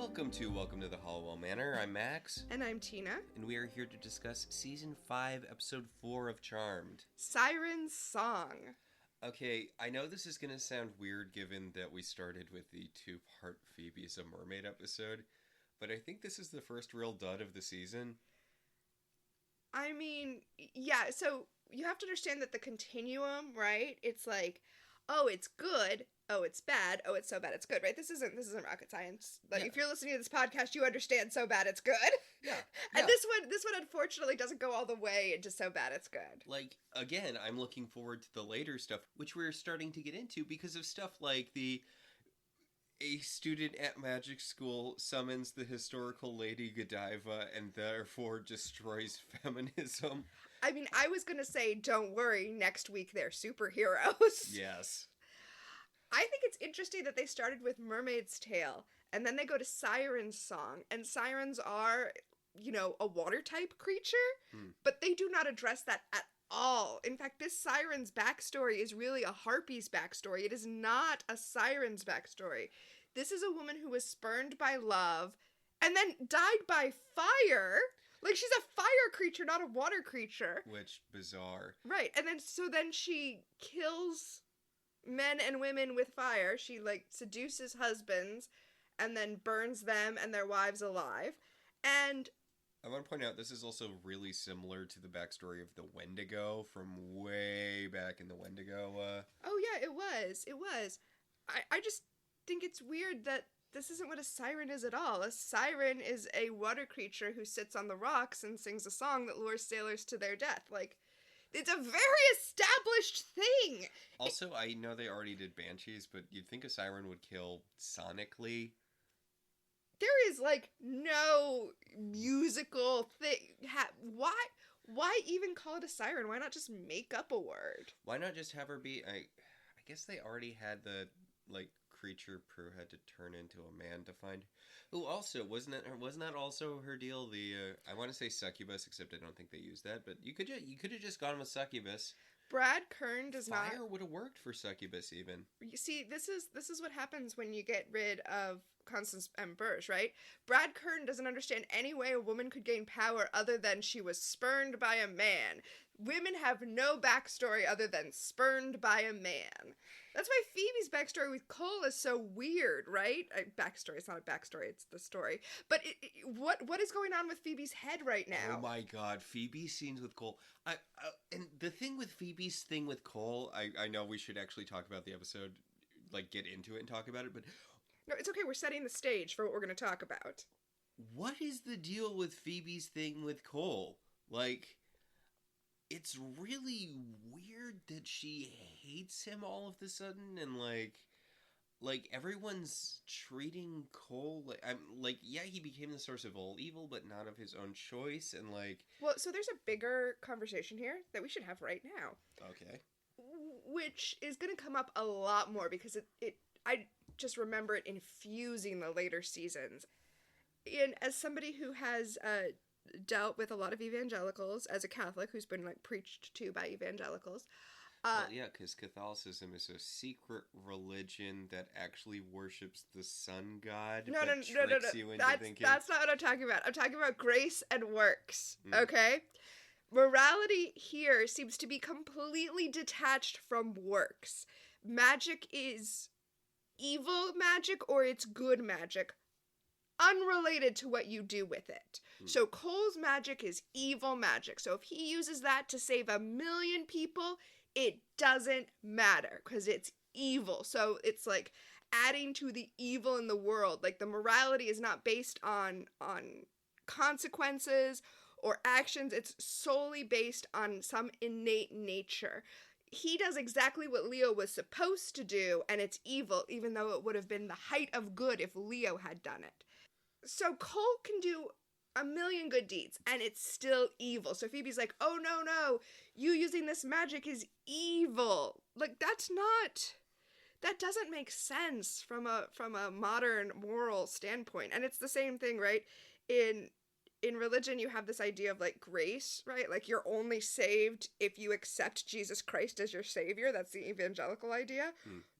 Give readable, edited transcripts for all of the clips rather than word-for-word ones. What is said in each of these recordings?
Welcome to the Halliwell Manor. I'm Max. And I'm Tina. And we are here to discuss Season 5, Episode 4 of Charmed. Siren Song. Okay, I know this is going to sound weird given that we started with the two-part Phoebe's a Mermaid episode, but I think this is the first real dud of the season. I mean, yeah, so you have to understand that the continuum, right? It's like, oh, it's good. Oh, it's bad. Oh, it's so bad it's good, right? This isn't rocket science. Like, If you're listening to this podcast, you understand so bad it's good. Yeah. And this one unfortunately doesn't go all the way into so bad it's good. Like, again, I'm looking forward to the later stuff, which we're starting to get into because of stuff like a student at magic school summons the historical Lady Godiva and therefore destroys feminism. I mean, I was gonna say, don't worry, next week they're superheroes. Yes. I think it's interesting that they started with Mermaid's Tale, and then they go to Siren Song, and sirens are, a water-type creature, but they do not address that at all. In fact, this siren's backstory is really a harpy's backstory. It is not a siren's backstory. This is a woman who was spurned by love, and then died by fire. Like, she's a fire creature, not a water creature. Which, bizarre. Right, and then she kills men and women with fire. She seduces husbands and then burns them and their wives alive. And I want to point out this is also really similar to the backstory of the Wendigo from way back in the Wendigo. Oh yeah, it was. I just think it's weird that this isn't what a siren is at all. A siren is a water creature who sits on the rocks and sings a song that lures sailors to their death. Like, it's a very established thing. Also, I know they already did banshees, but you'd think a siren would kill sonically. There is, no musical thing. Why even call it a siren? Why not just make up a word? Why not just have her be... I guess they already had the, creature Prue had to turn into a man to find... Oh, also, wasn't that also her deal? I want to say succubus, except I don't think they used that. But you could have just gone with succubus. Brad Kern does not. Fire would have worked for succubus, even. You see, this is what happens when you get rid of Constance M. Burge, right? Brad Kern doesn't understand any way a woman could gain power other than she was spurned by a man. Women have no backstory other than spurned by a man. That's why Phoebe's backstory with Cole is so weird, right? Backstory, it's not a backstory, it's the story. But what is going on with Phoebe's head right now? Oh my god, Phoebe's scenes with Cole. And the thing with Phoebe's thing with Cole, I know we should actually talk about the episode, get into it and talk about it, but... No, it's okay, we're setting the stage for what we're going to talk about. What is the deal with Phoebe's thing with Cole? It's really weird that she hates him all of a sudden, and everyone's treating Cole yeah, he became the source of all evil, but not of his own choice, and Well, so there's a bigger conversation here that we should have right now. Okay. Which is going to come up a lot more because I just remember it infusing the later seasons. And as somebody who has dealt with a lot of evangelicals, as a Catholic who's been preached to by evangelicals. Well, yeah, because Catholicism is a secret religion that actually worships the sun god. No. You into thinking... That's not what I'm talking about. I'm talking about grace and works. Okay? Morality here seems to be completely detached from works. Magic is evil magic or it's good magic, unrelated to what you do with it. So Cole's magic is evil magic. So if he uses that to save 1 million people, it doesn't matter because it's evil. So it's adding to the evil in the world. The morality is not based on consequences or actions. It's solely based on some innate nature. He does exactly what Leo was supposed to do, and it's evil, even though it would have been the height of good if Leo had done it. So Cole can do 1 million good deeds, and it's still evil. So Phoebe's like, oh, no, you using this magic is evil. That doesn't make sense from a modern moral standpoint. And it's the same thing, right? In religion, you have this idea of grace, right? You're only saved if you accept Jesus Christ as your savior. That's the evangelical idea.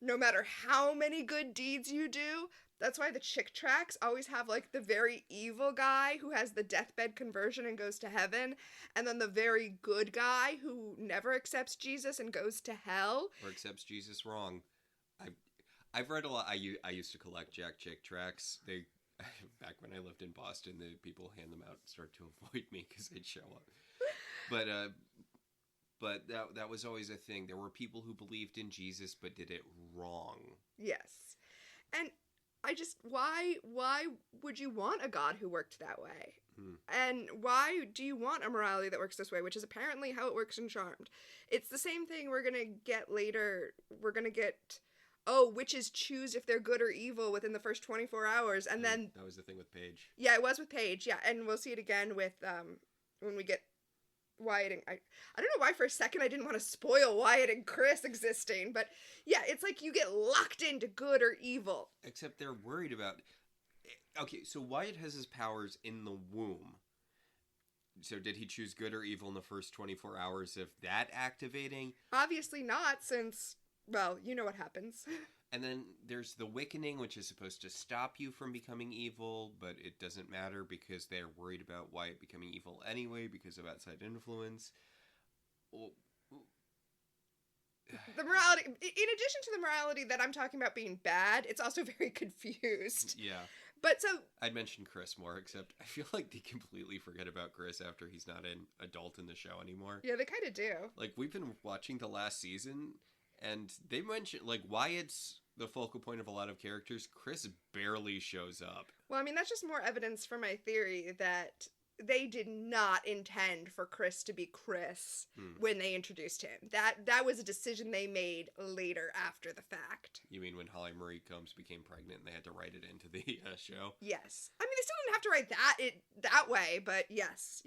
No matter how many good deeds you do, That's why the chick tracks always have, like, the very evil guy who has the deathbed conversion and goes to heaven, and then the very good guy who never accepts Jesus and goes to hell. Or accepts Jesus wrong. I've read a lot. I used to collect Jack Chick tracks. They back when I lived in Boston, the people hand them out and start to avoid me because I'd show up. But that was always a thing. There were people who believed in Jesus but did it wrong. Yes. And I just, why would you want a God who worked that way? And why do you want a morality that works this way, which is apparently how it works in Charmed? It's the same thing we're going to get later. We're going to get, witches choose if they're good or evil within the first 24 hours. And then... That was the thing with Paige. Yeah, it was with Paige, yeah. And we'll see it again with, when we get Wyatt and... I don't know why for a second I didn't want to spoil Wyatt and Chris existing, but yeah, it's like you get locked into good or evil. Except they're worried about... Okay, so Wyatt has his powers in the womb. So did he choose good or evil in the first 24 hours of that activating? Obviously not, since, well, you know what happens. And then there's the Wickening, which is supposed to stop you from becoming evil, but it doesn't matter because they're worried about Wyatt becoming evil anyway because of outside influence. The morality, in addition to the morality that I'm talking about being bad, it's also very confused. Yeah. But so... I'd mention Chris more, except I feel like they completely forget about Chris after he's not an adult in the show anymore. Yeah, they kind of do. Like, we've been watching the last season, and they mentioned, like, Wyatt's the focal point of a lot of characters. Chris barely shows up. Well, I mean, that's just more evidence for my theory that they did not intend for Chris to be Chris when they introduced him. That was a decision they made later after the fact. You mean when Holly Marie Combs became pregnant and they had to write it into the show? Yes. I mean, they still didn't have to write that way, but yes.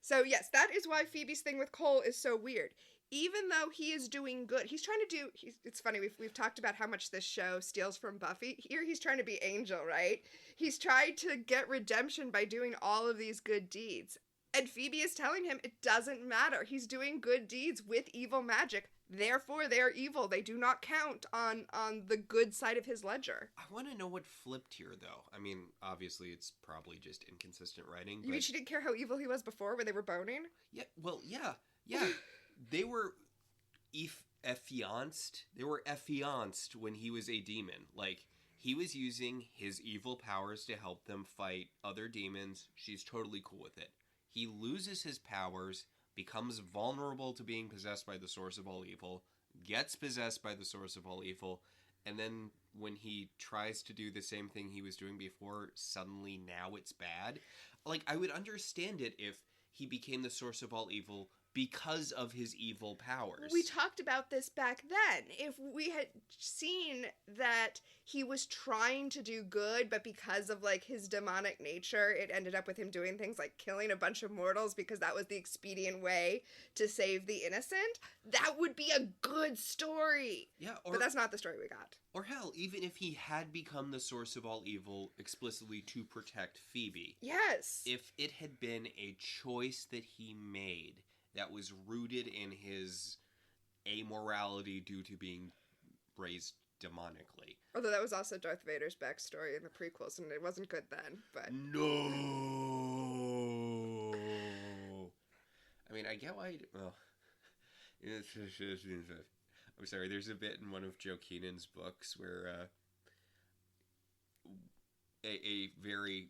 So yes, that is why Phoebe's thing with Cole is so weird. Even though he is doing good, he's trying to do... it's funny, we've talked about how much this show steals from Buffy. Here he's trying to be Angel, right? He's trying to get redemption by doing all of these good deeds. And Phoebe is telling him it doesn't matter. He's doing good deeds with evil magic. Therefore, they're evil. They do not count on the good side of his ledger. I want to know what flipped here, though. I mean, obviously, it's probably just inconsistent writing. You mean she didn't care how evil he was before when they were boning? Yeah, well, yeah. They were affianced. They were affianced when he was a demon. Like, he was using his evil powers to help them fight other demons. She's totally cool with it. He loses his powers, becomes vulnerable to being possessed by the source of all evil, gets possessed by the source of all evil, and then when he tries to do the same thing he was doing before, suddenly now it's bad. Like, I would understand it if he became the source of all evil because of his evil powers. We talked about this back then. If we had seen that he was trying to do good, but because of, like, his demonic nature, it ended up with him doing things like killing a bunch of mortals because that was the expedient way to save the innocent, that would be a good story. Yeah, but that's not the story we got. Or hell, even if he had become the source of all evil explicitly to protect Phoebe. Yes. If it had been a choice that he made that was rooted in his amorality due to being raised demonically. Although that was also Darth Vader's backstory in the prequels, and it wasn't good then, but... No! I mean, I get why... Well... I'm sorry, there's a bit in one of Joe Keenan's books where a very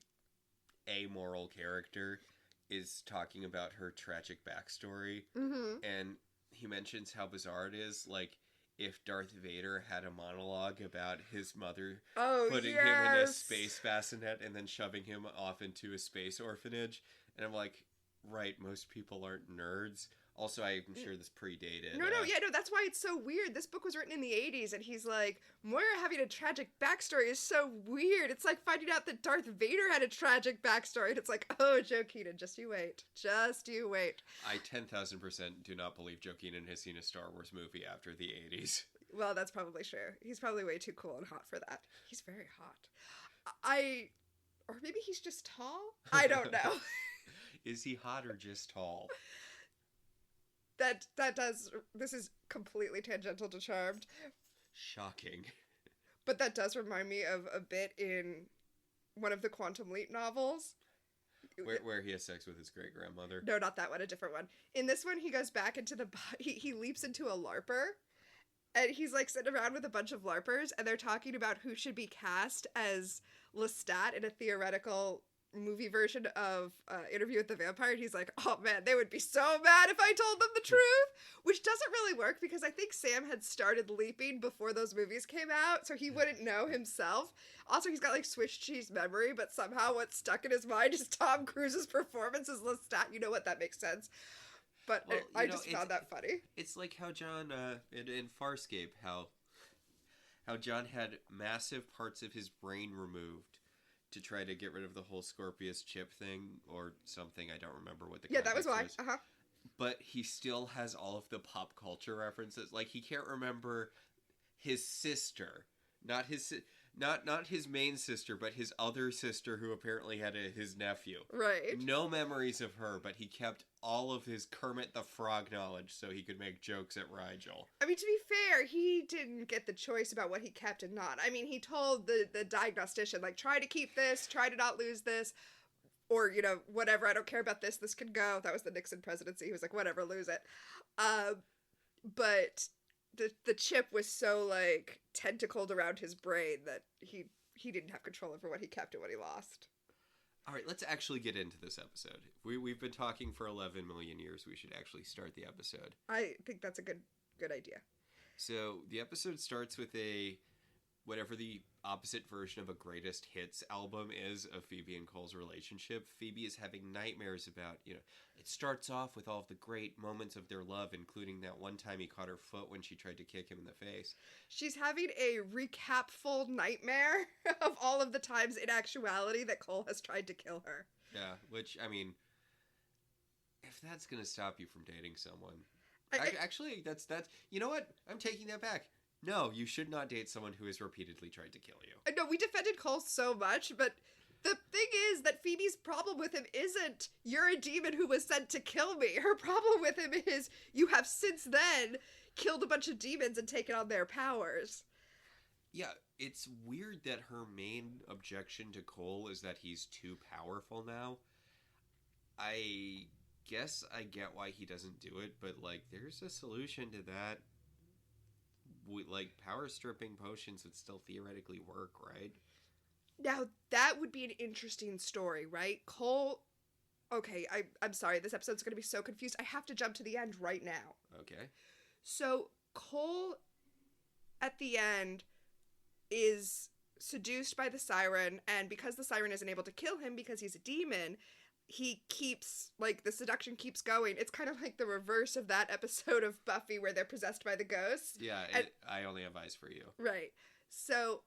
amoral character is talking about her tragic backstory, and he mentions how bizarre it is, like, if Darth Vader had a monologue about his mother putting him in a space bassinet and then shoving him off into a space orphanage, and I'm like, right, most people aren't nerds. Also, I'm sure this predated. No, that's why it's so weird. This book was written in the 80s, and he's like, Moira having a tragic backstory is so weird. It's like finding out that Darth Vader had a tragic backstory, and it's like, oh, Joe Keenan, just you wait. Just you wait. I 10,000% do not believe Joe Keenan has seen a Star Wars movie after the 80s. Well, that's probably true. He's probably way too cool and hot for that. He's very hot. Or maybe he's just tall? I don't know. Is he hot or just tall? This is completely tangential to Charmed. Shocking. But that does remind me of a bit in one of the Quantum Leap novels. Where he has sex with his great-grandmother. No, not that one, a different one. In this one, he goes back into he leaps into a LARPer, and he's like sitting around with a bunch of LARPers, and they're talking about who should be cast as Lestat in a theoretical movie version of Interview with the Vampire. And he's like, oh man, they would be so mad if I told them the truth, which doesn't really work because I think Sam had started leaping before those movies came out, so he wouldn't know himself. Also, he's got like Swiss cheese memory, but somehow what's stuck in his mind is Tom Cruise's performance as Lestat. You know what? That makes sense. But well, I just found that funny. It's like how John in Farscape, how John had massive parts of his brain removed to try to get rid of the whole Scorpius chip thing or something. I don't remember what the that was why. Was. But he still has all of the pop culture references. Like, he can't remember his sister, not his main sister, but his other sister who apparently had his nephew. Right. No memories of her, but he kept all of his Kermit the Frog knowledge so he could make jokes at Rigel. I mean, to be fair, he didn't get the choice about what he kept and not. I mean, he told the diagnostician, like, try to keep this, try to not lose this, or, you know, whatever, I don't care about this can go. That was the Nixon presidency. He was like, whatever, lose it. But the chip was so, like, tentacled around his brain that he didn't have control over what he kept and what he lost. All right, let's actually get into this episode. We've been talking for 11 million years. We should actually start the episode. I think that's a good idea. So the episode starts with whatever the opposite version of a greatest hits album is of Phoebe and Cole's relationship. Phoebe is having nightmares about, you know, it starts off with all of the great moments of their love, including that one time he caught her foot when she tried to kick him in the face. She's having a recapful nightmare of all of the times in actuality that Cole has tried to kill her. Yeah, which, I mean, if that's going to stop you from dating someone... Actually, that's you know what? I'm taking that back. No, you should not date someone who has repeatedly tried to kill you. No, we defended Cole so much, but the thing is that Phoebe's problem with him isn't, you're a demon who was sent to kill me. Her problem with him is, you have since then killed a bunch of demons and taken on their powers. Yeah, it's weird that her main objection to Cole is that he's too powerful now. I guess I get why he doesn't do it, but, like, there's a solution to that. Like, power stripping potions would still theoretically work, right? Now, that would be an interesting story, right? Cole... Okay, I'm sorry, this episode's going to be so confused. I have to jump to the end right now. Okay. So, Cole, at the end, is seduced by the Siren, and because the Siren isn't able to kill him because he's a demon... he keeps, like, the seduction keeps going. It's kind of like the reverse of that episode of Buffy where they're possessed by the ghosts. Yeah, I only have eyes for you. Right. So,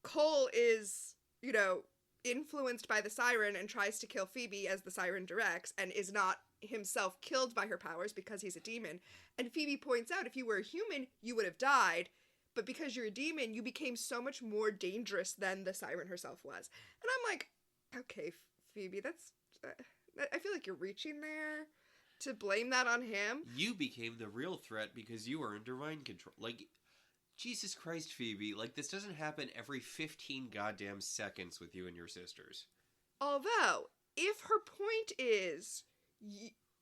Cole is, you know, influenced by the Siren and tries to kill Phoebe as the Siren directs and is not himself killed by her powers because he's a demon. And Phoebe points out, if you were a human, you would have died. But because you're a demon, you became so much more dangerous than the Siren herself was. And I'm like... okay, Phoebe, that's... I feel like you're reaching there to blame that on him. You became the real threat because you were under mind control. Like, Jesus Christ, Phoebe. Like, this doesn't happen every 15 goddamn seconds with you and your sisters. Although, if her point is...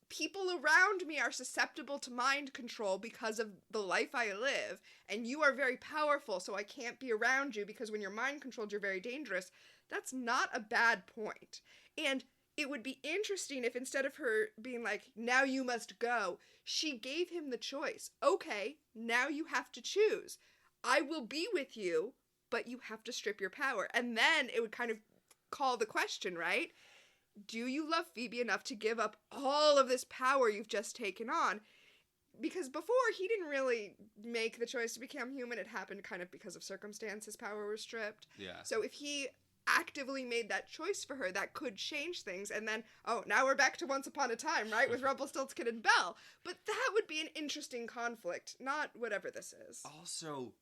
people around me are susceptible to mind control because of the life I live, and you are very powerful, so I can't be around you because when you're mind controlled, you're very dangerous... that's not a bad point. And it would be interesting if instead of her being like, now you must go, she gave him the choice. Okay, now you have to choose. I will be with you, but you have to strip your power. And then it would kind of call the question, right? Do you love Phoebe enough to give up all of this power you've just taken on? Because before, he didn't really make the choice to become human. It happened kind of because of circumstance. His power was stripped. Yeah. So if he... actively made that choice for her, that could change things, and then, oh, now we're back to Once Upon a Time, right, with Rumpelstiltskin and Belle. But that would be an interesting conflict, not whatever this is. Also,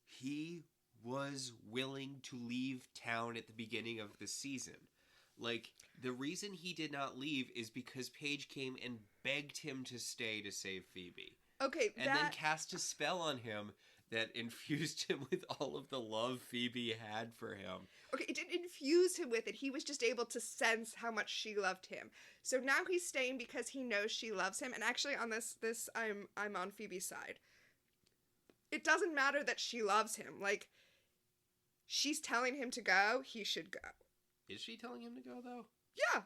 he was willing to leave town at the beginning of the season. Like, the reason he did not leave is because Paige came and begged him to stay to save Phoebe. Okay, and then cast a spell on him that infused him with all of the love Phoebe had for him. Okay, it didn't infuse him with it. He was just able to sense how much she loved him. So now he's staying because he knows she loves him. And actually, on this I'm on Phoebe's side. It doesn't matter that she loves him. Like, she's telling him to go. He should go. Is she telling him to go though? Yeah,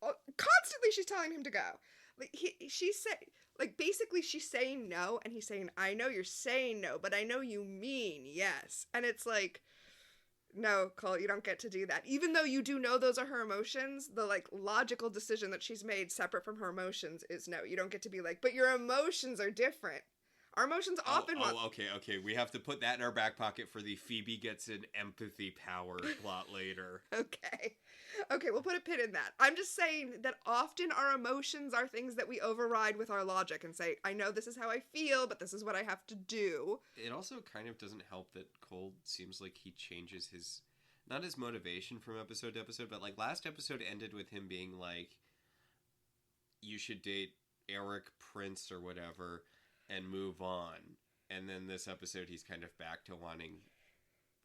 constantly she's telling him to go. Like basically she's saying no, and he's saying, I know you're saying no, but I know you mean yes. And it's like, no, Cole, you don't get to do that. Even though you do know those are her emotions, the like logical decision that she's made separate from her emotions is no, you don't get to be like, but your emotions are different. Our emotions often okay. We have to put that in our back pocket for the Phoebe gets an empathy power plot later. Okay, we'll put a pin in that. I'm just saying that often our emotions are things that we override with our logic and say, I know this is how I feel, but this is what I have to do. It also kind of doesn't help that Cole seems like he changes his, not his motivation from episode to episode, but like last episode ended with him being like, you should date Eric Prince or whatever and move on. And then this episode he's kind of back to wanting,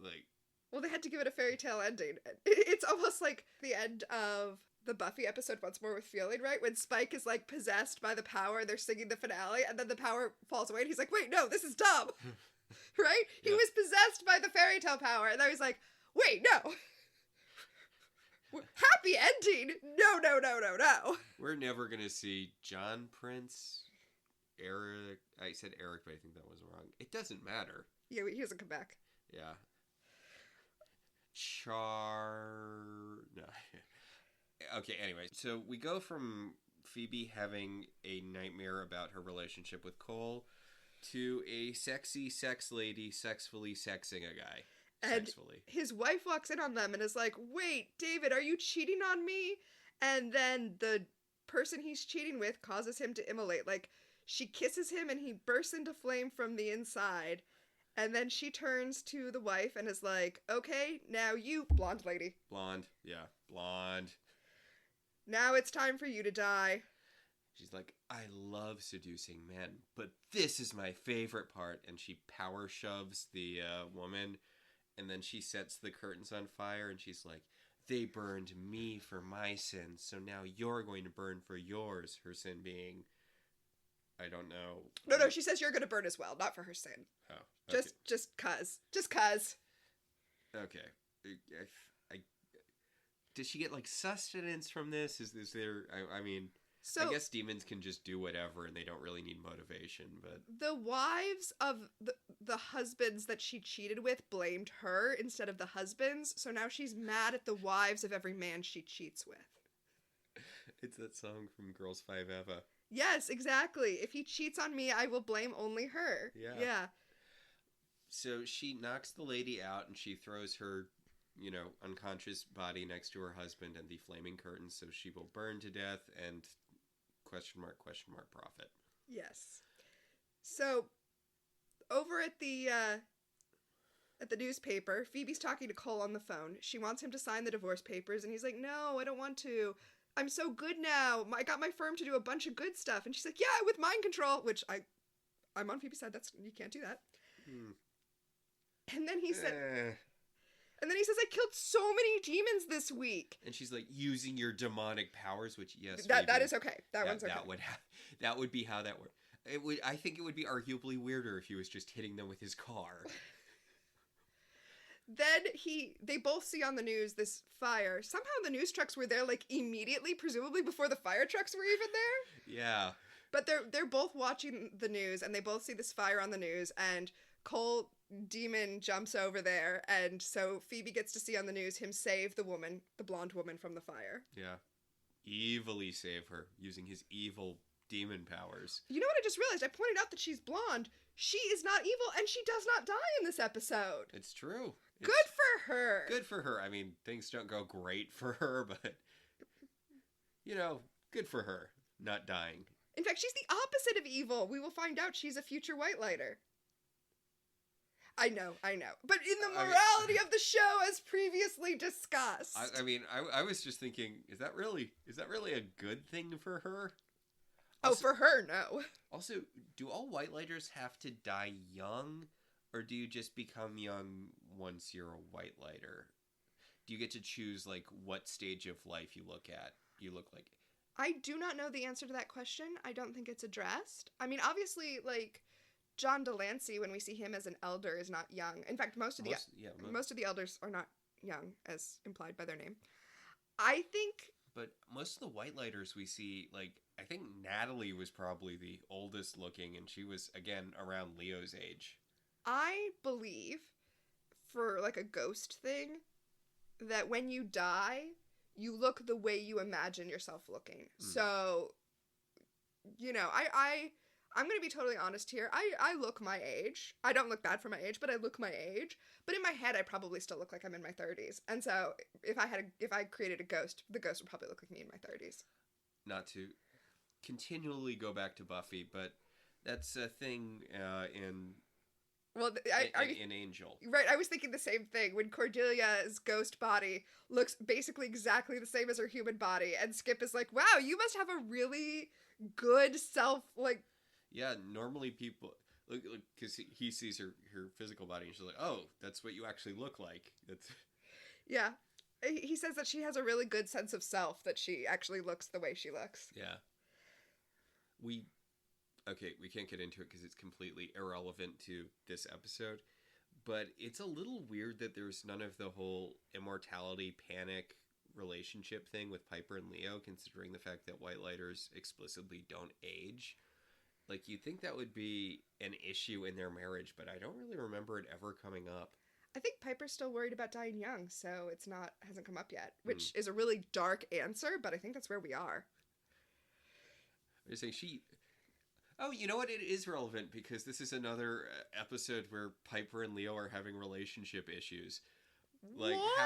like... Well, they had to give it a fairy tale ending. It's almost like the end of the Buffy episode Once More with Feeling, right? When Spike is like possessed by the power, they're singing the finale, and then the power falls away, and he's like, wait, no, this is dumb. Right? He was possessed by the fairy tale power, and then he's like, wait, no. Happy ending? No. We're never gonna see John Prince... Eric, I said Eric, but I think that was wrong. It doesn't matter. Yeah, he doesn't come back. Yeah. No. Okay, anyway. So we go from Phoebe having a nightmare about her relationship with Cole to a sexy sex lady sexfully sexing a guy. And his wife walks in on them and is like, wait, David, are you cheating on me? And then the person he's cheating with causes him to immolate. Like, she kisses him and he bursts into flame from the inside. And then she turns to the wife and is like, okay, now you, blonde lady. Blonde. Now it's time for you to die. She's like, I love seducing men, but this is my favorite part. And she power shoves the woman. And then she sets the curtains on fire and she's like, they burned me for my sins, so now you're going to burn for yours. Her sin being... I don't know. No, she says you're going to burn as well, not for her sin. Oh. Okay. Just cuz. Okay. Does she get, like, sustenance from this? Is there... I mean... So, I guess demons can just do whatever and they don't really need motivation, but... The wives of the husbands that she cheated with blamed her instead of the husbands, so now she's mad at the wives of every man she cheats with. It's that song from Girls 5 Eva. Yes, exactly. If he cheats on me, I will blame only her. Yeah. So she knocks the lady out and she throws her, unconscious body next to her husband and the flaming curtains so she will burn to death and... ? Profit. Yes. So, over at the newspaper, Phoebe's talking to Cole on the phone. She wants him to sign the divorce papers, and he's like, no, I don't want to. I'm so good now. I got my firm to do a bunch of good stuff. And she's like, yeah, with mind control, which I'm on Phoebe's side. You can't do that. And then he said... And then he says, I killed so many demons this week. And she's like, using your demonic powers, which, yes. That is okay. One's okay. That would be how that worked. I think it would be arguably weirder if he was just hitting them with his car. Then they both see on the news this fire. Somehow the news trucks were there, like, immediately, presumably before the fire trucks were even there. Yeah. But they're both watching the news, and they both see this fire on the news, and Cole... Demon jumps over there, and so Phoebe gets to see on the news him save the blonde woman from the fire. Yeah. Evilly save her, using his evil demon powers. You know what I just realized? I pointed out that she's blonde. She is not evil, and she does not die in this episode. It's true. Good for her. Good for her. I mean, things don't go great for her, but, good for her. Not dying. In fact, she's the opposite of evil. We will find out she's a future Whitelighter. I know. But in the morality of the show, as previously discussed. I was just thinking, is that really a good thing for her? Also, for her, no. Also, do all Whitelighters have to die young? Or do you just become young once you're a white lighter? Do you get to choose, like, what stage of life you look like? I do not know the answer to that question. I don't think it's addressed. I mean, obviously, like, John Delancey, when we see him as an elder, is not young. In fact, most of the elders are not young, as implied by their name. I think... But most of the white lighters we see, like, I think Natalie was probably the oldest looking, and she was, again, around Leo's age. I believe, for, like, a ghost thing, that when you die, you look the way you imagine yourself looking. So, you know, I'm going to be totally honest here. I look my age. I don't look bad for my age, but I look my age. But in my head, I probably still look like I'm in my 30s. And so if I created a ghost, the ghost would probably look like me in my 30s. Not to continually go back to Buffy, but that's a thing in Angel. Right, I was thinking the same thing. When Cordelia's ghost body looks basically exactly the same as her human body, and Skip is like, wow, you must have a really good self, like... Yeah, normally people... Look, because he sees her physical body, and she's like, oh, that's what you actually look like. That's... Yeah. He says that she has a really good sense of self, that she actually looks the way she looks. Yeah. Okay, we can't get into it because it's completely irrelevant to this episode, but it's a little weird that there's none of the whole immortality panic relationship thing with Piper and Leo, considering the fact that white lighters explicitly don't age. Like, you'd think that would be an issue in their marriage, but I don't really remember it ever coming up. I think Piper's still worried about dying young, so hasn't come up yet, which is a really dark answer, but I think that's where we are. You're saying Oh, you know what? It is relevant because this is another episode where Piper and Leo are having relationship issues. Like, what?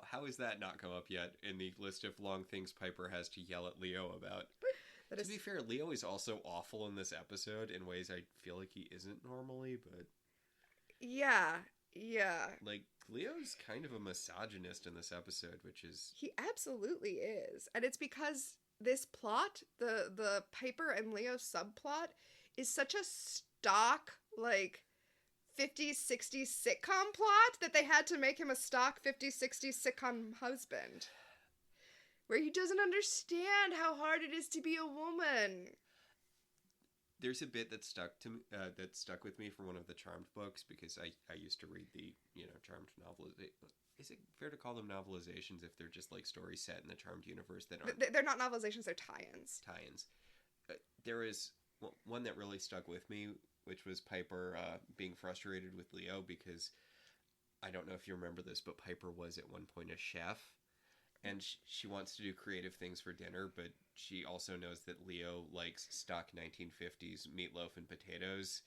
How has that not come up yet in the list of long things Piper has to yell at Leo about? To be fair, Leo is also awful in this episode in ways I feel like he isn't normally, but... Yeah. Like, Leo's kind of a misogynist in this episode, which is... He absolutely is. And it's because this plot, the Piper and Leo subplot, is such a stock, like, 50s, 60s sitcom plot that they had to make him a stock 50s, 60s sitcom husband. Where he doesn't understand how hard it is to be a woman. There's a bit that stuck with me from one of the Charmed books, because I used to read the, Charmed novelization. Is it fair to call them novelizations if they're just like stories set in the Charmed universe that aren't... They're not novelizations, they're tie-ins. There is one that really stuck with me, which was Piper being frustrated with Leo because, I don't know if you remember this, but Piper was at one point a chef. And she wants to do creative things for dinner, but she also knows that Leo likes stock 1950s meatloaf and potatoes.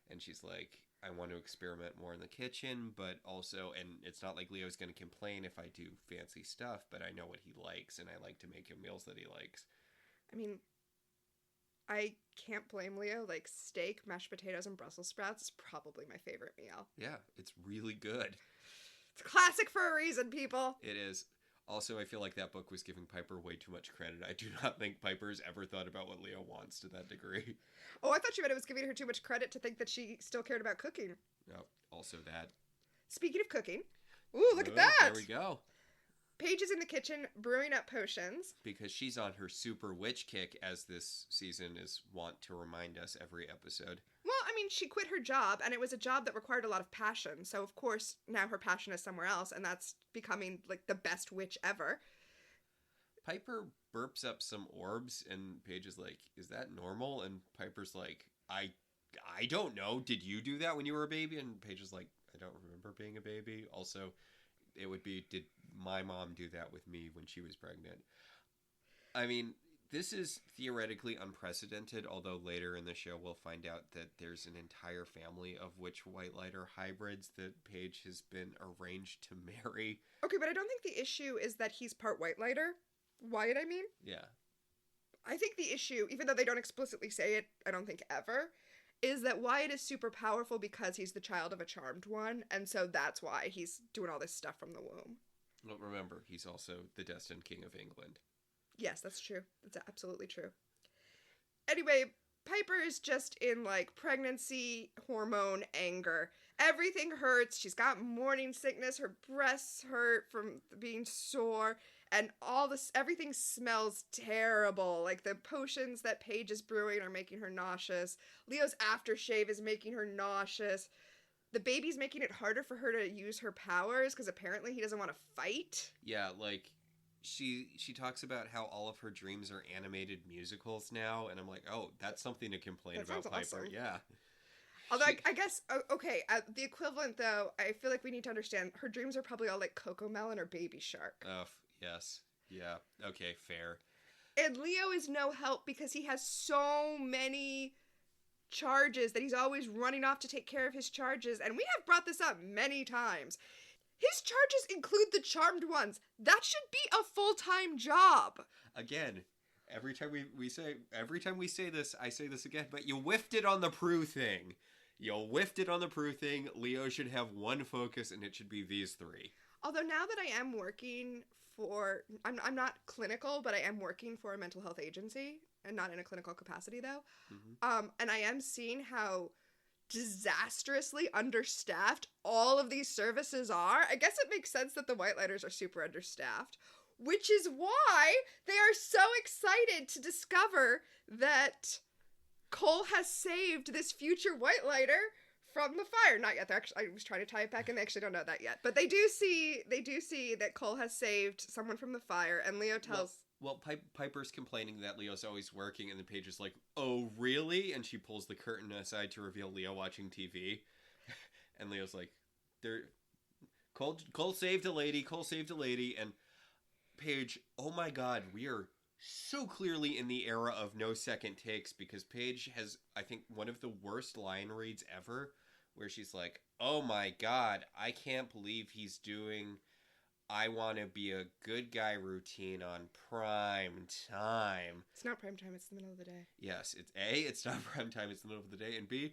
And she's like, I want to experiment more in the kitchen, but also, and it's not like Leo's going to complain if I do fancy stuff, but I know what he likes, and I like to make him meals that he likes. I mean, I can't blame Leo. Like, steak, mashed potatoes, and Brussels sprouts is probably my favorite meal. Yeah, it's really good. It's classic for a reason, people. It is. Also, I feel like that book was giving Piper way too much credit. I do not think Piper's ever thought about what Leo wants to that degree. Oh, I thought you meant it was giving her too much credit to think that she still cared about cooking. Oh, also that. Speaking of cooking. Ooh, look at that! There we go. Paige is in the kitchen brewing up potions. Because she's on her super witch kick, as this season is wont to remind us every episode. Well, I mean, she quit her job, and it was a job that required a lot of passion. So, of course, now her passion is somewhere else, and that's becoming, like, the best witch ever. Piper burps up some orbs, and Paige is like, is that normal? And Piper's like, I don't know. Did you do that when you were a baby? And Paige is like, I don't remember being a baby. Also, it would be, did my mom do that with me when she was pregnant? I mean... This is theoretically unprecedented, although later in the show we'll find out that there's an entire family of witch white lighter hybrids that Paige has been arranged to marry. Okay, but I don't think the issue is that he's part white lighter. Wyatt, I mean? Yeah. I think the issue, even though they don't explicitly say it, I don't think ever, is that Wyatt is super powerful because he's the child of a charmed one, and so that's why he's doing all this stuff from the womb. Well, remember, he's also the destined king of England. Yes, that's true. That's absolutely true. Anyway, Piper is just in, like, pregnancy hormone anger. Everything hurts. She's got morning sickness. Her breasts hurt from being sore. And everything smells terrible. Like, the potions that Paige is brewing are making her nauseous. Leo's aftershave is making her nauseous. The baby's making it harder for her to use her powers because apparently he doesn't want to fight. Yeah, like, she talks about how all of her dreams are animated musicals now, and I'm like, oh, that's something to complain about, Piper. Awesome. Yeah. Although I guess, okay, the equivalent, though, I feel like we need to understand, her dreams are probably all like Cocomelon or Baby Shark. Oh, yes. Yeah. Okay, fair. And Leo is no help because he has so many charges that he's always running off to take care of his charges, and we have brought this up many times. His charges include the charmed ones. That should be a full-time job. Again, every time we say this, I say this again, but you whiffed it on the Prue thing. Leo should have one focus, and it should be these three. Although now that I am working I'm not clinical, but I am working for a mental health agency, and not in a clinical capacity, though. Mm-hmm. And I am seeing how disastrously understaffed all of these services are. I guess it makes sense that the Whitelighters are super understaffed, which is why they are so excited to discover that Cole has saved this future Whitelighter from the fire. Not yet. I was trying to tie it back, and they actually don't know that yet. But they do see that Cole has saved someone from the fire, and Leo tells... Well, Piper's complaining that Leo's always working, and then Paige is like, oh, really? And she pulls the curtain aside to reveal Leo watching TV. And Leo's like, Cole saved a lady, and Paige, oh my god, we are so clearly in the era of no second takes, because Paige has, I think, one of the worst line reads ever, where she's like, oh my god, I can't believe he's doing I want to be a good guy routine on prime time. It's not prime time, it's the middle of the day. Yes, it's not prime time, it's the middle of the day, and B,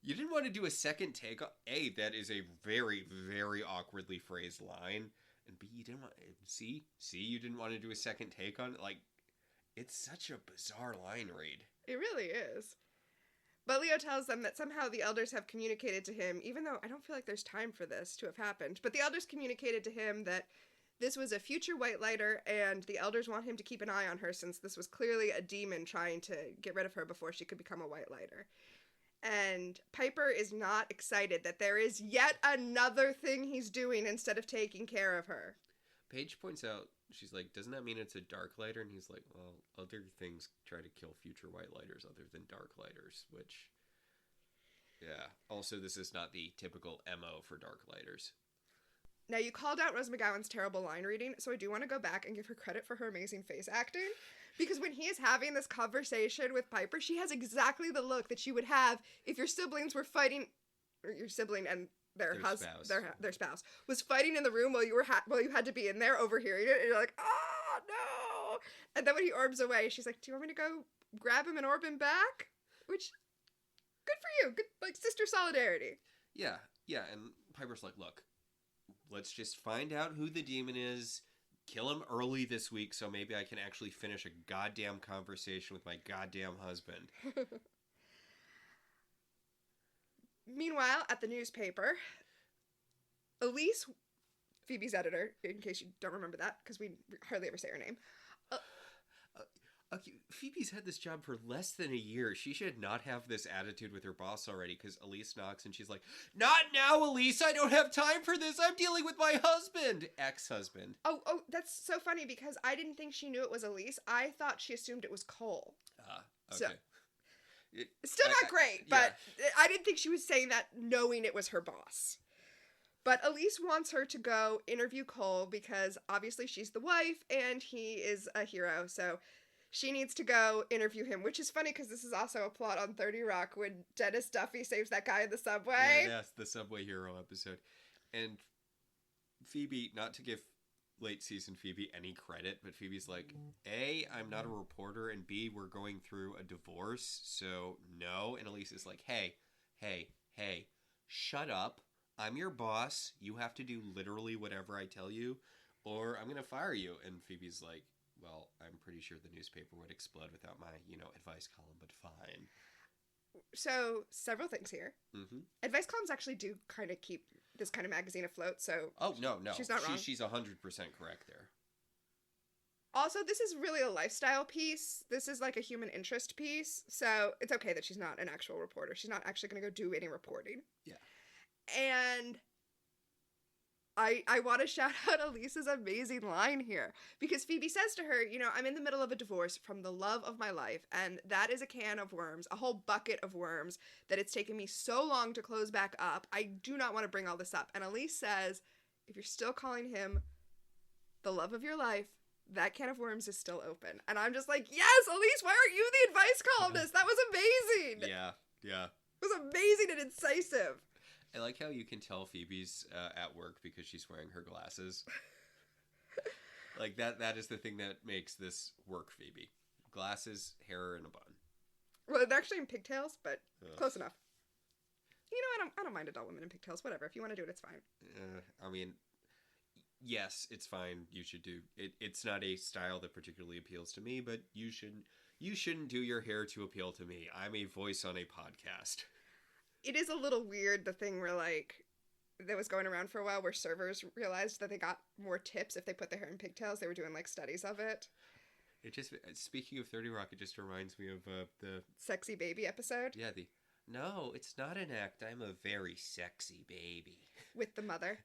you didn't want to do a second take. A, that is a very, very awkwardly phrased line, and B, you didn't want you didn't want to do a second take on it. Like, it's such a bizarre line read. It really is. But Leo tells them that somehow the elders have communicated to him, even though I don't feel like there's time for this to have happened, but the elders communicated to him that this was a future Whitelighter, and the elders want him to keep an eye on her, since this was clearly a demon trying to get rid of her before she could become a Whitelighter. And Piper is not excited that there is yet another thing he's doing instead of taking care of her. Paige points out, she's like, doesn't that mean it's a Darklighter? And he's like, well, other things try to kill future Whitelighters other than Darklighters, which, yeah. Also, this is not the typical MO for Darklighters. Now, you called out Rose McGowan's terrible line reading, so I do want to go back and give her credit for her amazing face acting. Because when he is having this conversation with Piper, she has exactly the look that she would have if your siblings were fighting, or your sibling and their spouse was fighting in the room while you had to be in there overhearing it, and you're like, oh no! And then when he orbs away, she's like, do you want me to go grab him and orb him back? Which, good for you, good, like, sister solidarity. Yeah, and Piper's like, look, let's just find out who the demon is, kill him early this week, so maybe I can actually finish a goddamn conversation with my goddamn husband. Meanwhile, at the newspaper, Elise, Phoebe's editor, in case you don't remember that, because we hardly ever say her name. Okay, Phoebe's had this job for less than a year. She should not have this attitude with her boss already, because Elise knocks and she's like, not now, Elise! I don't have time for this! I'm dealing with my husband! Ex-husband. Oh, that's so funny, because I didn't think she knew it was Elise. I thought she assumed it was Cole. Okay. So, it's still not great, but I didn't think she was saying that knowing it was her boss. But Elise wants her to go interview Cole because obviously she's the wife and he is a hero, so she needs to go interview him, which is funny because this is also a plot on 30 Rock when Dennis Duffy saves that guy in the subway. Yeah, that's the Subway Hero episode. And Phoebe, not to give late season Phoebe any credit, but Phoebe's like, A, I'm not a reporter, and B, we're going through a divorce, so no. And Elise is like, hey, shut up. I'm your boss. You have to do literally whatever I tell you, or I'm going to fire you. And Phoebe's like, well, I'm pretty sure the newspaper would explode without my, advice column, but fine. So, several things here. Mm-hmm. Advice columns actually do kind of keep this kind of magazine afloat, so... Oh, no. She's not wrong. She's 100% correct there. Also, this is really a lifestyle piece. This is like a human interest piece, so it's okay that she's not an actual reporter. She's not actually going to go do any reporting. Yeah. And I want to shout out Elise's amazing line here, because Phoebe says to her, I'm in the middle of a divorce from the love of my life, and that is a can of worms, a whole bucket of worms that it's taken me so long to close back up. I do not want to bring all this up. And Elise says, if you're still calling him the love of your life, that can of worms is still open. And I'm just like, yes, Elise, why aren't you the advice columnist? That was amazing. Yeah. It was amazing and incisive. I like how you can tell Phoebe's at work because she's wearing her glasses. Like, that is the thing that makes this work, Phoebe. Glasses, hair, and a bun. Well, they're actually in pigtails, but close enough. I don't mind adult women in pigtails. Whatever. If you want to do it, it's fine. I mean, yes, it's fine. You should do it. It's not a style that particularly appeals to me, but you shouldn't do your hair to appeal to me. I'm a voice on a podcast. It is a little weird, the thing where, that was going around for a while, where servers realized that they got more tips if they put their hair in pigtails. They were doing, studies of it. It just, speaking of 30 Rock, it just reminds me of the... Sexy baby episode? Yeah, no, it's not an act. I'm a very sexy baby. With the mother.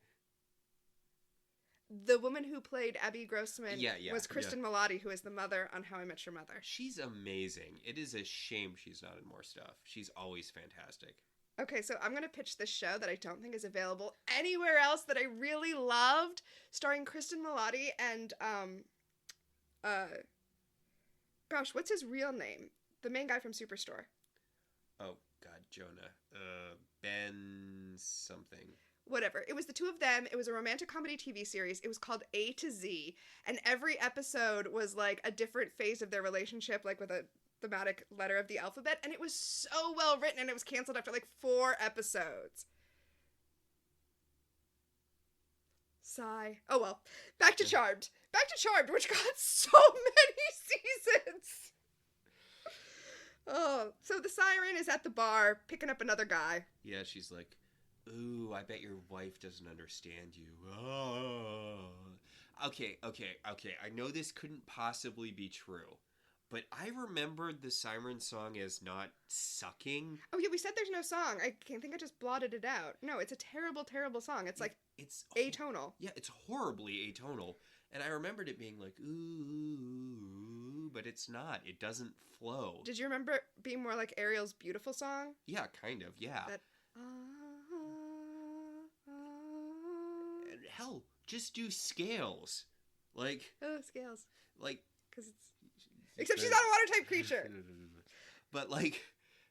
The woman who played Abby Grossman was Kristen Milotti, who is the mother on How I Met Your Mother. She's amazing. It is a shame she's not in more stuff. She's always fantastic. Okay, so I'm going to pitch this show that I don't think is available anywhere else that I really loved, starring Kristen Milotti and, gosh, what's his real name? The main guy from Superstore. Oh, God, Jonah. Ben something. Whatever. It was the two of them. It was a romantic comedy TV series. It was called A to Z, and every episode was, a different phase of their relationship, with a thematic letter of the alphabet, and it was so well written, and it was canceled after 4 episodes. Sigh. Oh well. Back to Charmed, which got so many seasons. Oh, so the siren is at the bar picking up another guy. Yeah, she's like, ooh, I bet your wife doesn't understand you. Oh. Okay. I know this couldn't possibly be true, but I remembered the Siren Song as not sucking. Oh, yeah, we said there's no song. I think I just blotted it out. No, it's a terrible, terrible song. It's it's atonal. Yeah, it's horribly atonal. And I remembered it being ooh, but it's not. It doesn't flow. Did you remember it being more like Ariel's Beautiful Song? Yeah, kind of, yeah. That, hell, just do scales. Oh, scales. Because it's... Except she's not a water-type creature. But,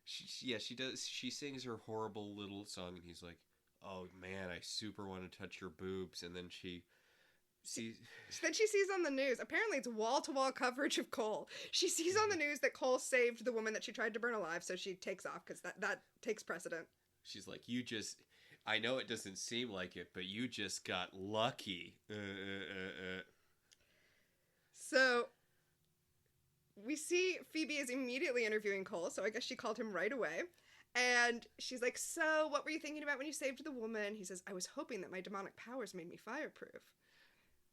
she does. She sings her horrible little song, and he's like, oh, man, I super want to touch your boobs. And then she sees... Then she sees on the news. Apparently, it's wall-to-wall coverage of Cole. She sees on the news that Cole saved the woman that she tried to burn alive, so she takes off, because that takes precedent. She's like, I know it doesn't seem like it, but you just got lucky. So... we see Phoebe is immediately interviewing Cole, so I guess she called him right away. And she's like, so, what were you thinking about when you saved the woman? He says, I was hoping that my demonic powers made me fireproof.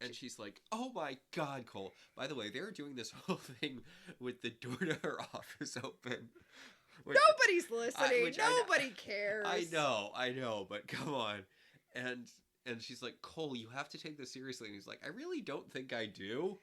And she's like, oh my God, Cole. By the way, they're doing this whole thing with the door to her office open. Nobody's listening. Nobody cares. I know, but come on. And she's like, Cole, you have to take this seriously. And he's like, I really don't think I do.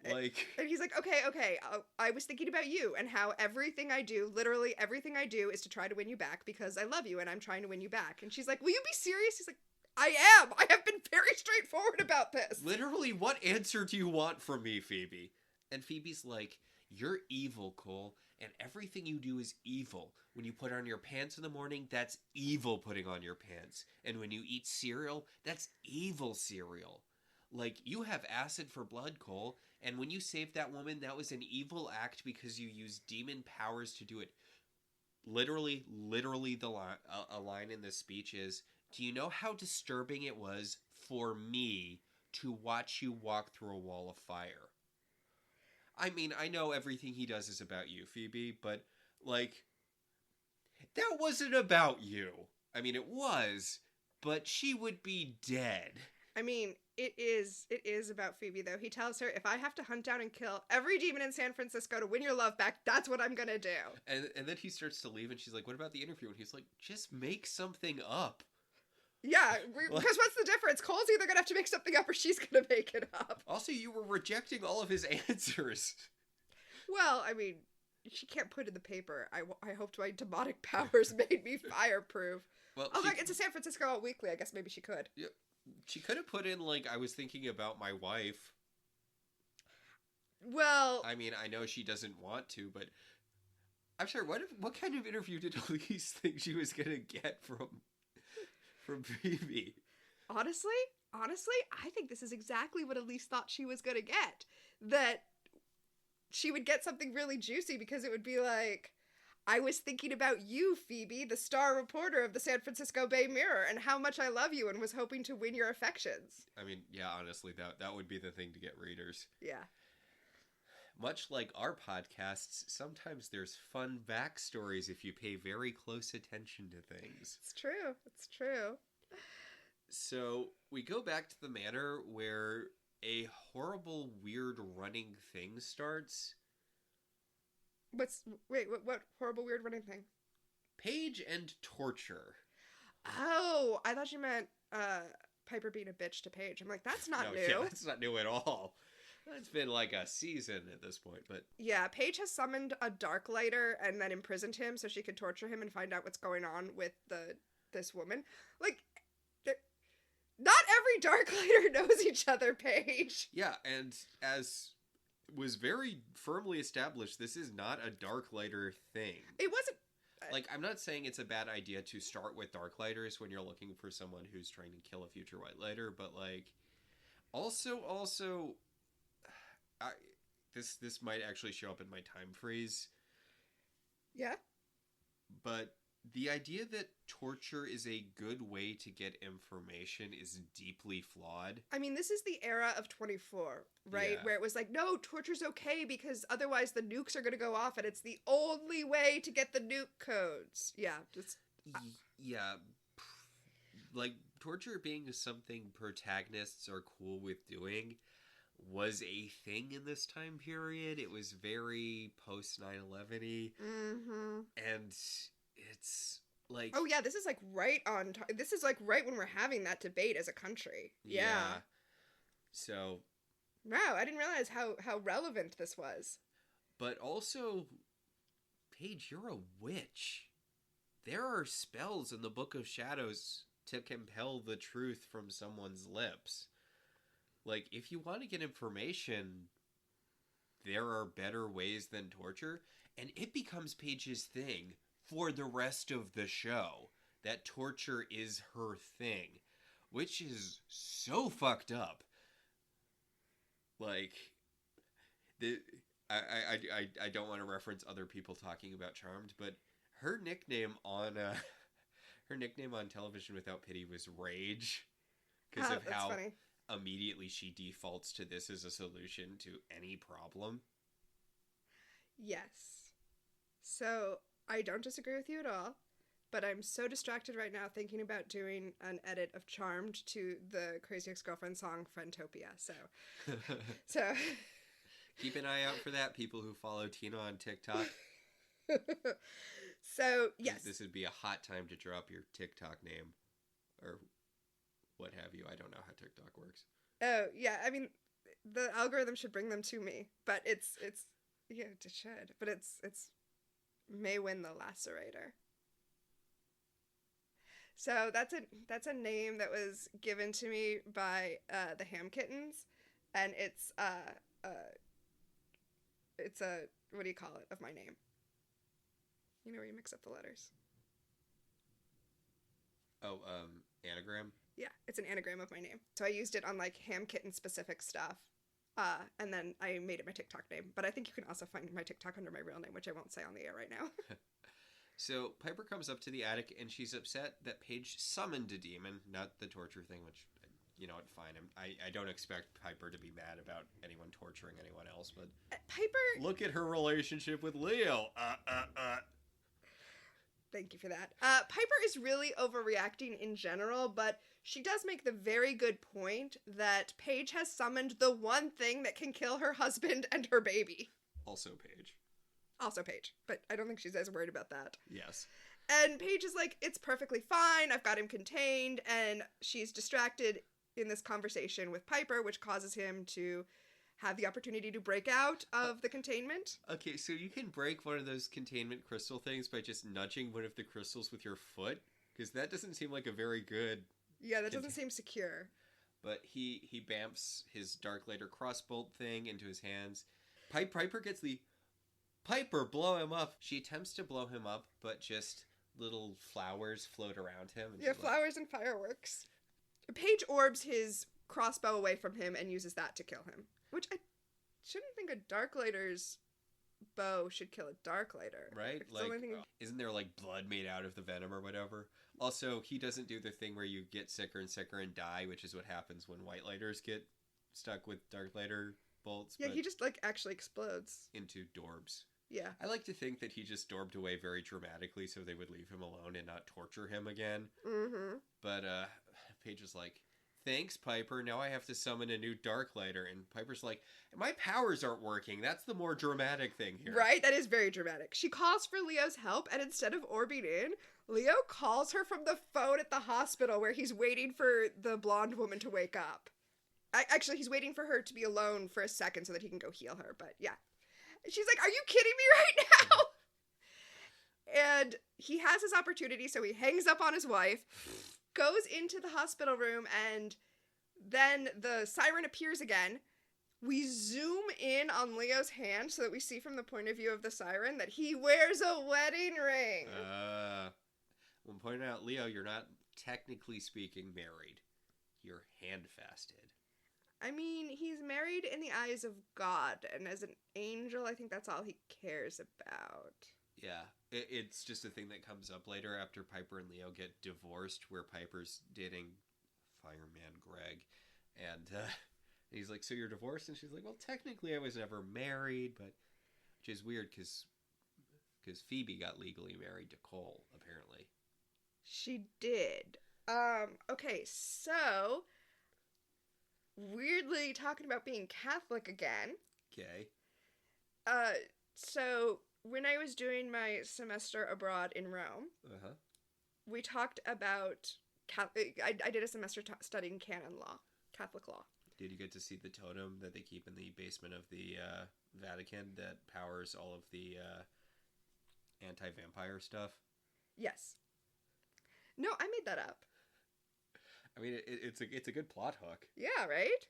And he's like, okay, I was thinking about you and how everything I do, literally everything I do is to try to win you back because I love you and I'm trying to win you back. And she's like, will you be serious? He's like, I am. I have been very straightforward about this. Literally, what answer do you want from me, Phoebe? And Phoebe's like, you're evil, Cole, and everything you do is evil. When you put on your pants in the morning, that's evil putting on your pants. And when you eat cereal, that's evil cereal. You have acid for blood, Cole, and when you saved that woman, that was an evil act because you used demon powers to do it. Literally, a line in this speech is, do you know how disturbing it was for me to watch you walk through a wall of fire? I mean, I know everything he does is about you, Phoebe, but, like, that wasn't about you. I mean, it was, but she would be dead. I mean, it is about Phoebe, though. He tells her, if I have to hunt down and kill every demon in San Francisco to win your love back, that's what I'm gonna do. And then he starts to leave, and she's like, what about the interview? And he's like, just make something up. Yeah, because what's the difference? Cole's either gonna have to make something up or she's gonna make it up. Also, you were rejecting all of his answers. Well, I mean, she can't put in the paper, I hoped my demonic powers made me fireproof. Well, like, it's a San Francisco All Weekly. I guess maybe she could. Yeah, she could have put in, like, I was thinking about my wife. Well... I mean, I know she doesn't want to, but... I'm sorry, what kind of interview did Elise think she was gonna get from Phoebe? Honestly, I think this is exactly what Elise thought she was gonna get. That she would get something really juicy because it would be like, I was thinking about you, Phoebe, the star reporter of the San Francisco Bay Mirror, and how much I love you and was hoping to win your affections. I mean, yeah, honestly, that would be the thing to get readers. Yeah. Much like our podcasts, sometimes there's fun backstories if you pay very close attention to things. It's true. So, we go back to the manor where a horrible, weird running thing starts. What horrible, weird running thing? Paige and torture. Oh, I thought you meant Piper being a bitch to Paige. I'm like, that's not new. Yeah, that's not new at all. It's been like a season at this point, but... Yeah, Paige has summoned a Darklighter and then imprisoned him so she could torture him and find out what's going on with this woman. Like, not every Darklighter knows each other, Paige. Yeah, and as was very firmly established, this is not a Darklighter thing. It wasn't... Like, I'm not saying it's a bad idea to start with Darklighters when you're looking for someone who's trying to kill a future Whitelighter, but, like... Also... This might actually show up in my time freeze. Yeah? But the idea that torture is a good way to get information is deeply flawed. I mean, this is the era of 24, right? Yeah. Where it was like, no, torture's okay because otherwise the nukes are going to go off and it's the only way to get the nuke codes. Yeah, just... Yeah. Like, torture being something protagonists are cool with doing was a thing in this time period. It was very post 9/11-y. Mm-hmm. And it's like... Oh yeah, this is like right on... This is like right when we're having that debate as a country. Yeah. So... Wow, I didn't realize how relevant this was. But also, Paige, you're a witch. There are spells in the Book of Shadows to compel the truth from someone's lips. Like, if you want to get information, there are better ways than torture. And it becomes Paige's thing for the rest of the show. That torture is her thing. Which is so fucked up. Like, I don't want to reference other people talking about Charmed, but her nickname on television without pity was Rage. Because of how... funny. Immediately she defaults to this as a solution to any problem. Yes. So, I don't disagree with you at all, but I'm so distracted right now thinking about doing an edit of Charmed to the Crazy Ex-Girlfriend song Friendtopia, so... Keep an eye out for that, people who follow Tina on TikTok. So, yes. This would be a hot time to drop your TikTok name. Or... what have you. I don't know how TikTok works. Oh, yeah. I mean, the algorithm should bring them to me, but it's yeah, it should. But it's Maywin the Lacerator. So that's a name that was given to me by the Ham Kittens, and it's a what do you call it, of my name? You know where you mix up the letters. Oh, anagram? Yeah, it's an anagram of my name. So I used it on, like, Ham Kitten specific stuff. And then I made it my TikTok name. But I think you can also find my TikTok under my real name, which I won't say on the air right now. So Piper comes up to the attic, and she's upset that Paige summoned a demon, not the torture thing, which you know what, fine. I don't expect Piper to be mad about anyone torturing anyone else, but Piper... look at her relationship with Leo. Thank you for that. Piper is really overreacting in general, but she does make the very good point that Paige has summoned the one thing that can kill her husband and her baby. Also Paige. Also Paige, but I don't think she's as worried about that. Yes. And Paige is like, it's perfectly fine, I've got him contained, and she's distracted in this conversation with Piper, which causes him to have the opportunity to break out of the containment. Okay, so you can break one of those containment crystal things by just nudging one of the crystals with your foot? Because that doesn't seem like a very good... Yeah, that doesn't seem secure. But he bamps his Darklighter crossbolt thing into his hands. Piper gets the... Piper, blow him up! She attempts to blow him up, but just little flowers float around him. And yeah, flowers and fireworks. Paige orbs his crossbow away from him and uses that to kill him. Which I shouldn't think a Darklighter's bow should kill a Darklighter. Right? Like, isn't there like blood made out of the venom or whatever? Also, he doesn't do the thing where you get sicker and sicker and die, which is what happens when White Lighters get stuck with Darklighter bolts. Yeah, he just like actually explodes. Into Dorbs. Yeah. I like to think that he just Dorbed away very dramatically so they would leave him alone and not torture him again. Mm-hmm. But Paige is like, thanks, Piper. Now I have to summon a new Darklighter. And Piper's like, my powers aren't working. That's the more dramatic thing here. Right? That is very dramatic. She calls for Leo's help, and instead of orbing in, Leo calls her from the phone at the hospital where he's waiting for the blonde woman to wake up. Actually, he's waiting for her to be alone for a second so that he can go heal her. But yeah. She's like, are you kidding me right now? And he has his opportunity, so he hangs up on his wife, goes into the hospital room, and then the siren appears again. We zoom in on Leo's hand so that we see from the point of view of the siren that he wears a wedding ring. We'll point out, Leo, you're not technically speaking married. You're hand-fasted. I mean, he's married in the eyes of God, and as an angel, I think that's all he cares about. Yeah, it's just a thing that comes up later after Piper and Leo get divorced, where Piper's dating Fireman Greg, and he's like, so you're divorced? And she's like, well, technically I was never married, but... Which is weird, because Phoebe got legally married to Cole, apparently. She did. Okay, so... Weirdly talking about being Catholic again. Okay. So when I was doing my semester abroad in Rome, we talked about I did a semester studying canon law, Catholic law. Did you get to see the totem that they keep in the basement of the Vatican that powers all of the anti-vampire stuff? Yes. No, I made that up. I mean, it's a good plot hook. Yeah, right?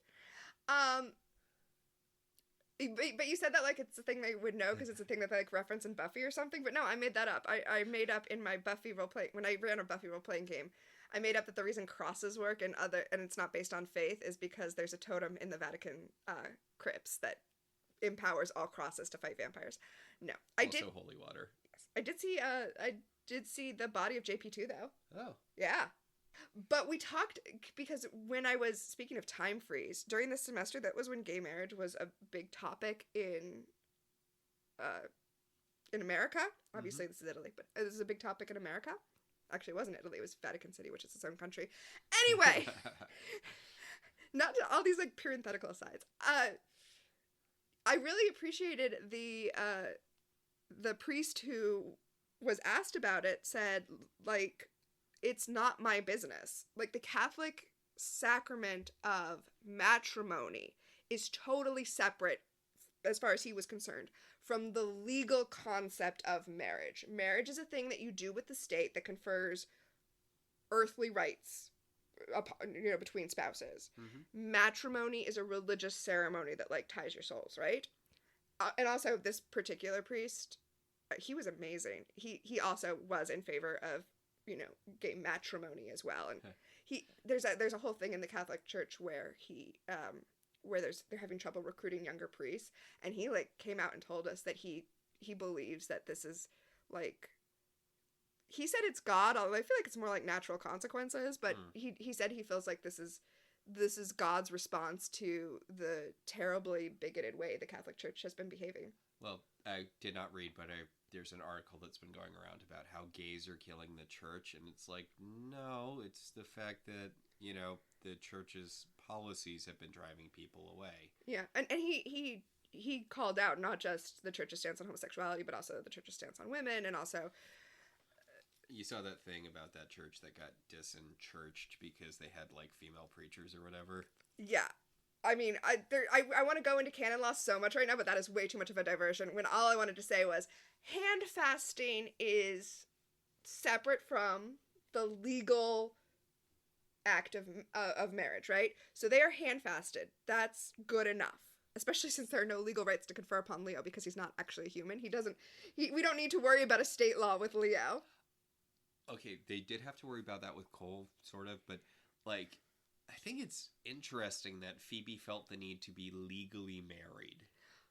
But you said that like it's a thing they would know because it's a thing that they like reference in Buffy or something. But no, I made that up. I made up in my Buffy role-playing... When I ran a Buffy role-playing game, I made up that the reason crosses work and it's not based on faith is because there's a totem in the Vatican crypts that empowers all crosses to fight vampires. No. Also holy water. Yes. I did see the body of JP2 though. Oh. Yeah. But we talked, because when I was, speaking of time freeze, during this semester, that was when gay marriage was a big topic in America. Obviously, This is Italy, but it was a big topic in America. Actually, it wasn't Italy, it was Vatican City, which is its own country. Anyway, not to all these, like, parenthetical asides. I really appreciated the priest who was asked about it said, like, it's not my business. Like, the Catholic sacrament of matrimony is totally separate, as far as he was concerned, from the legal concept of marriage. Marriage is a thing that you do with the state that confers earthly rights upon, between spouses. Mm-hmm. Matrimony is a religious ceremony that, like, ties your souls, right? And also, this particular priest, he was amazing. He also was in favor of gay matrimony as well, and there's a whole thing in the Catholic Church where they're having trouble recruiting younger priests, and he like came out and told us that he believes that this is like, he said it's God, although I feel like it's more like natural consequences, but he said he feels like this is this is God's response to the terribly bigoted way the Catholic Church has been behaving. Well, I did not read, but there's an article that's been going around about how gays are killing the church, and it's like, no, it's the fact that, the church's policies have been driving people away. Yeah, and he called out not just the church's stance on homosexuality, but also the church's stance on women, and also... You saw that thing about that church that got disenchurched because they had, like, female preachers or whatever? Yeah. I mean, I want to go into canon law so much right now, but that is way too much of a diversion, when all I wanted to say was hand fasting is separate from the legal act of marriage, right? So they are hand fasted. That's good enough. Especially since there are no legal rights to confer upon Leo because he's not actually a human. We don't need to worry about a state law with Leo. Okay, they did have to worry about that with Cole, sort of, but, like, I think it's interesting that Phoebe felt the need to be legally married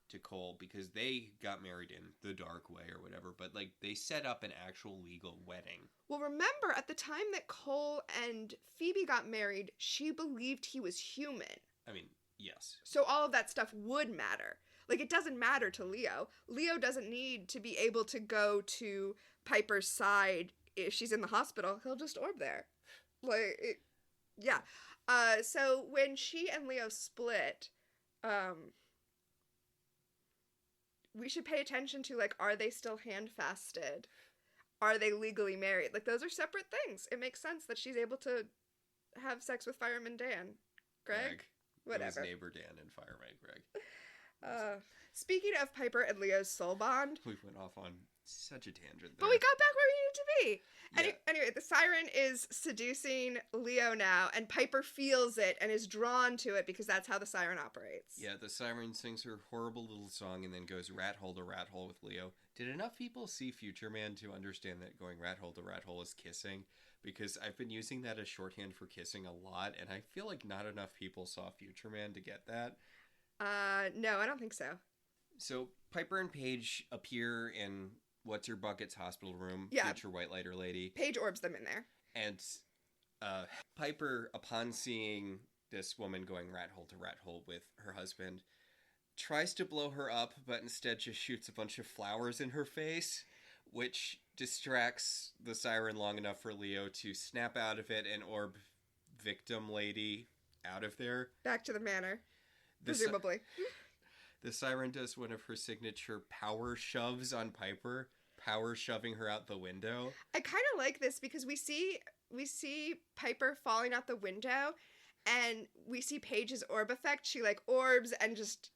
to Cole because they got married in the dark way or whatever, but, like, they set up an actual legal wedding. Well, remember, at the time that Cole and Phoebe got married, she believed he was human. I mean, yes. So all of that stuff would matter. Like, it doesn't matter to Leo. Leo doesn't need to be able to go to Piper's side if she's in the hospital. He'll just orb there. Yeah. So when she and Leo split, we should pay attention to, like, are they still hand-fasted? Are they legally married? Like, those are separate things. It makes sense that she's able to have sex with Fireman Dan. Greg? Whatever. It was neighbor Dan and Fireman Greg. Speaking of Piper and Leo's soul bond... We went off on such a tangent there. But we got back where we needed to be. Yeah. Anyway, the siren is seducing Leo now, and Piper feels it and is drawn to it because that's how the siren operates. Yeah, the siren sings her horrible little song and then goes rat hole to rat hole with Leo. Did enough people see Future Man to understand that going rat hole to rat hole is kissing? Because I've been using that as shorthand for kissing a lot, and I feel like not enough people saw Future Man to get that. No, I don't think so. So Piper and Paige appear in What's-Her-Bucket's hospital room, Yeah. Future White Lighter Lady. Paige orbs them in there. And Piper, upon seeing this woman going rat hole with her husband, tries to blow her up, but instead just shoots a bunch of flowers in her face, which distracts the siren long enough for Leo to snap out of it and orb victim lady out of there. Back to the manor, presumably. The siren does one of her signature power shoves on Piper, power shoving her out the window. I kind of like this because we see Piper falling out the window, and we see Paige's orb effect. She, like, orbs and just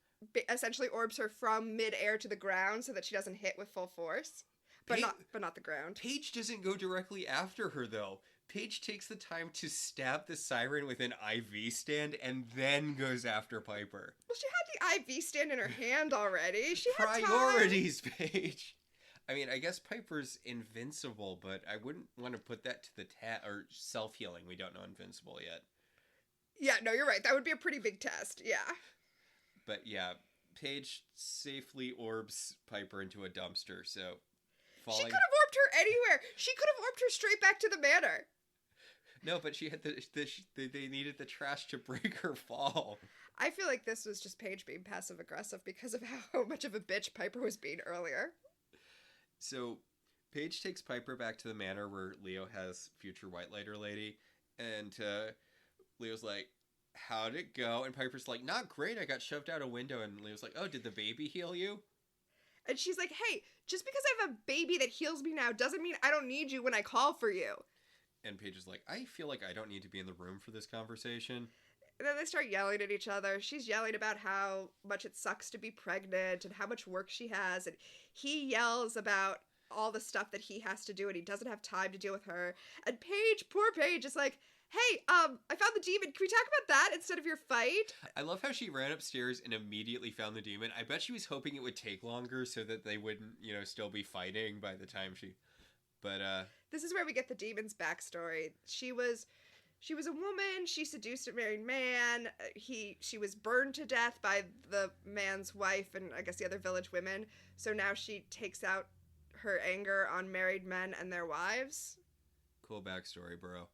essentially orbs her from mid-air to the ground so that she doesn't hit with full force. But not the ground. Paige doesn't go directly after her, though. Paige takes the time to stab the siren with an IV stand and then goes after Piper. Well, she had the IV stand in her hand already. She had Priorities, Paige. I mean, I guess Piper's invincible, but I wouldn't want to put that to the or self-healing. We don't know invincible yet. Yeah, no, you're right. That would be a pretty big test. Yeah. But yeah, Paige safely orbs Piper into a dumpster, so... She could have orbed her anywhere. She could have orbed her straight back to the manor. No, but she had they needed the trash to break her fall. I feel like this was just Paige being passive-aggressive because of how much of a bitch Piper was being earlier. So, Paige takes Piper back to the manor where Leo has Future White Lighter Lady, and Leo's like, how'd it go? And Piper's like, not great, I got shoved out a window, and Leo's like, oh, did the baby heal you? And she's like, hey, just because I have a baby that heals me now doesn't mean I don't need you when I call for you. And Paige is like, I feel like I don't need to be in the room for this conversation. And then they start yelling at each other. She's yelling about how much it sucks to be pregnant and how much work she has. And he yells about all the stuff that he has to do and he doesn't have time to deal with her. And Paige, poor Paige, is like, hey, I found the demon. Can we talk about that instead of your fight? I love how she ran upstairs and immediately found the demon. I bet she was hoping it would take longer so that they wouldn't, still be fighting by the time she... But, This is where we get the demon's backstory. She was a woman. She seduced a married man. She was burned to death by the man's wife and I guess the other village women. So now she takes out her anger on married men and their wives. Cool backstory, bro.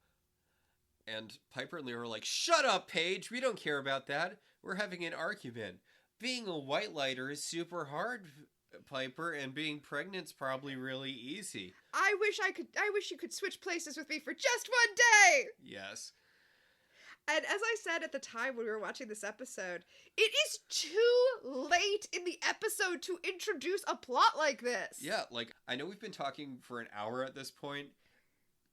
And Piper and Leo are like, shut up, Paige. We don't care about that. We're having an argument. Being a white lighter is super hard, Piper, and being pregnant's probably really easy. I wish you could switch places with me for just one day. Yes. And as I said at the time when we were watching this episode, it is too late in the episode to introduce a plot like this. Yeah, like, I know we've been talking for an hour at this point.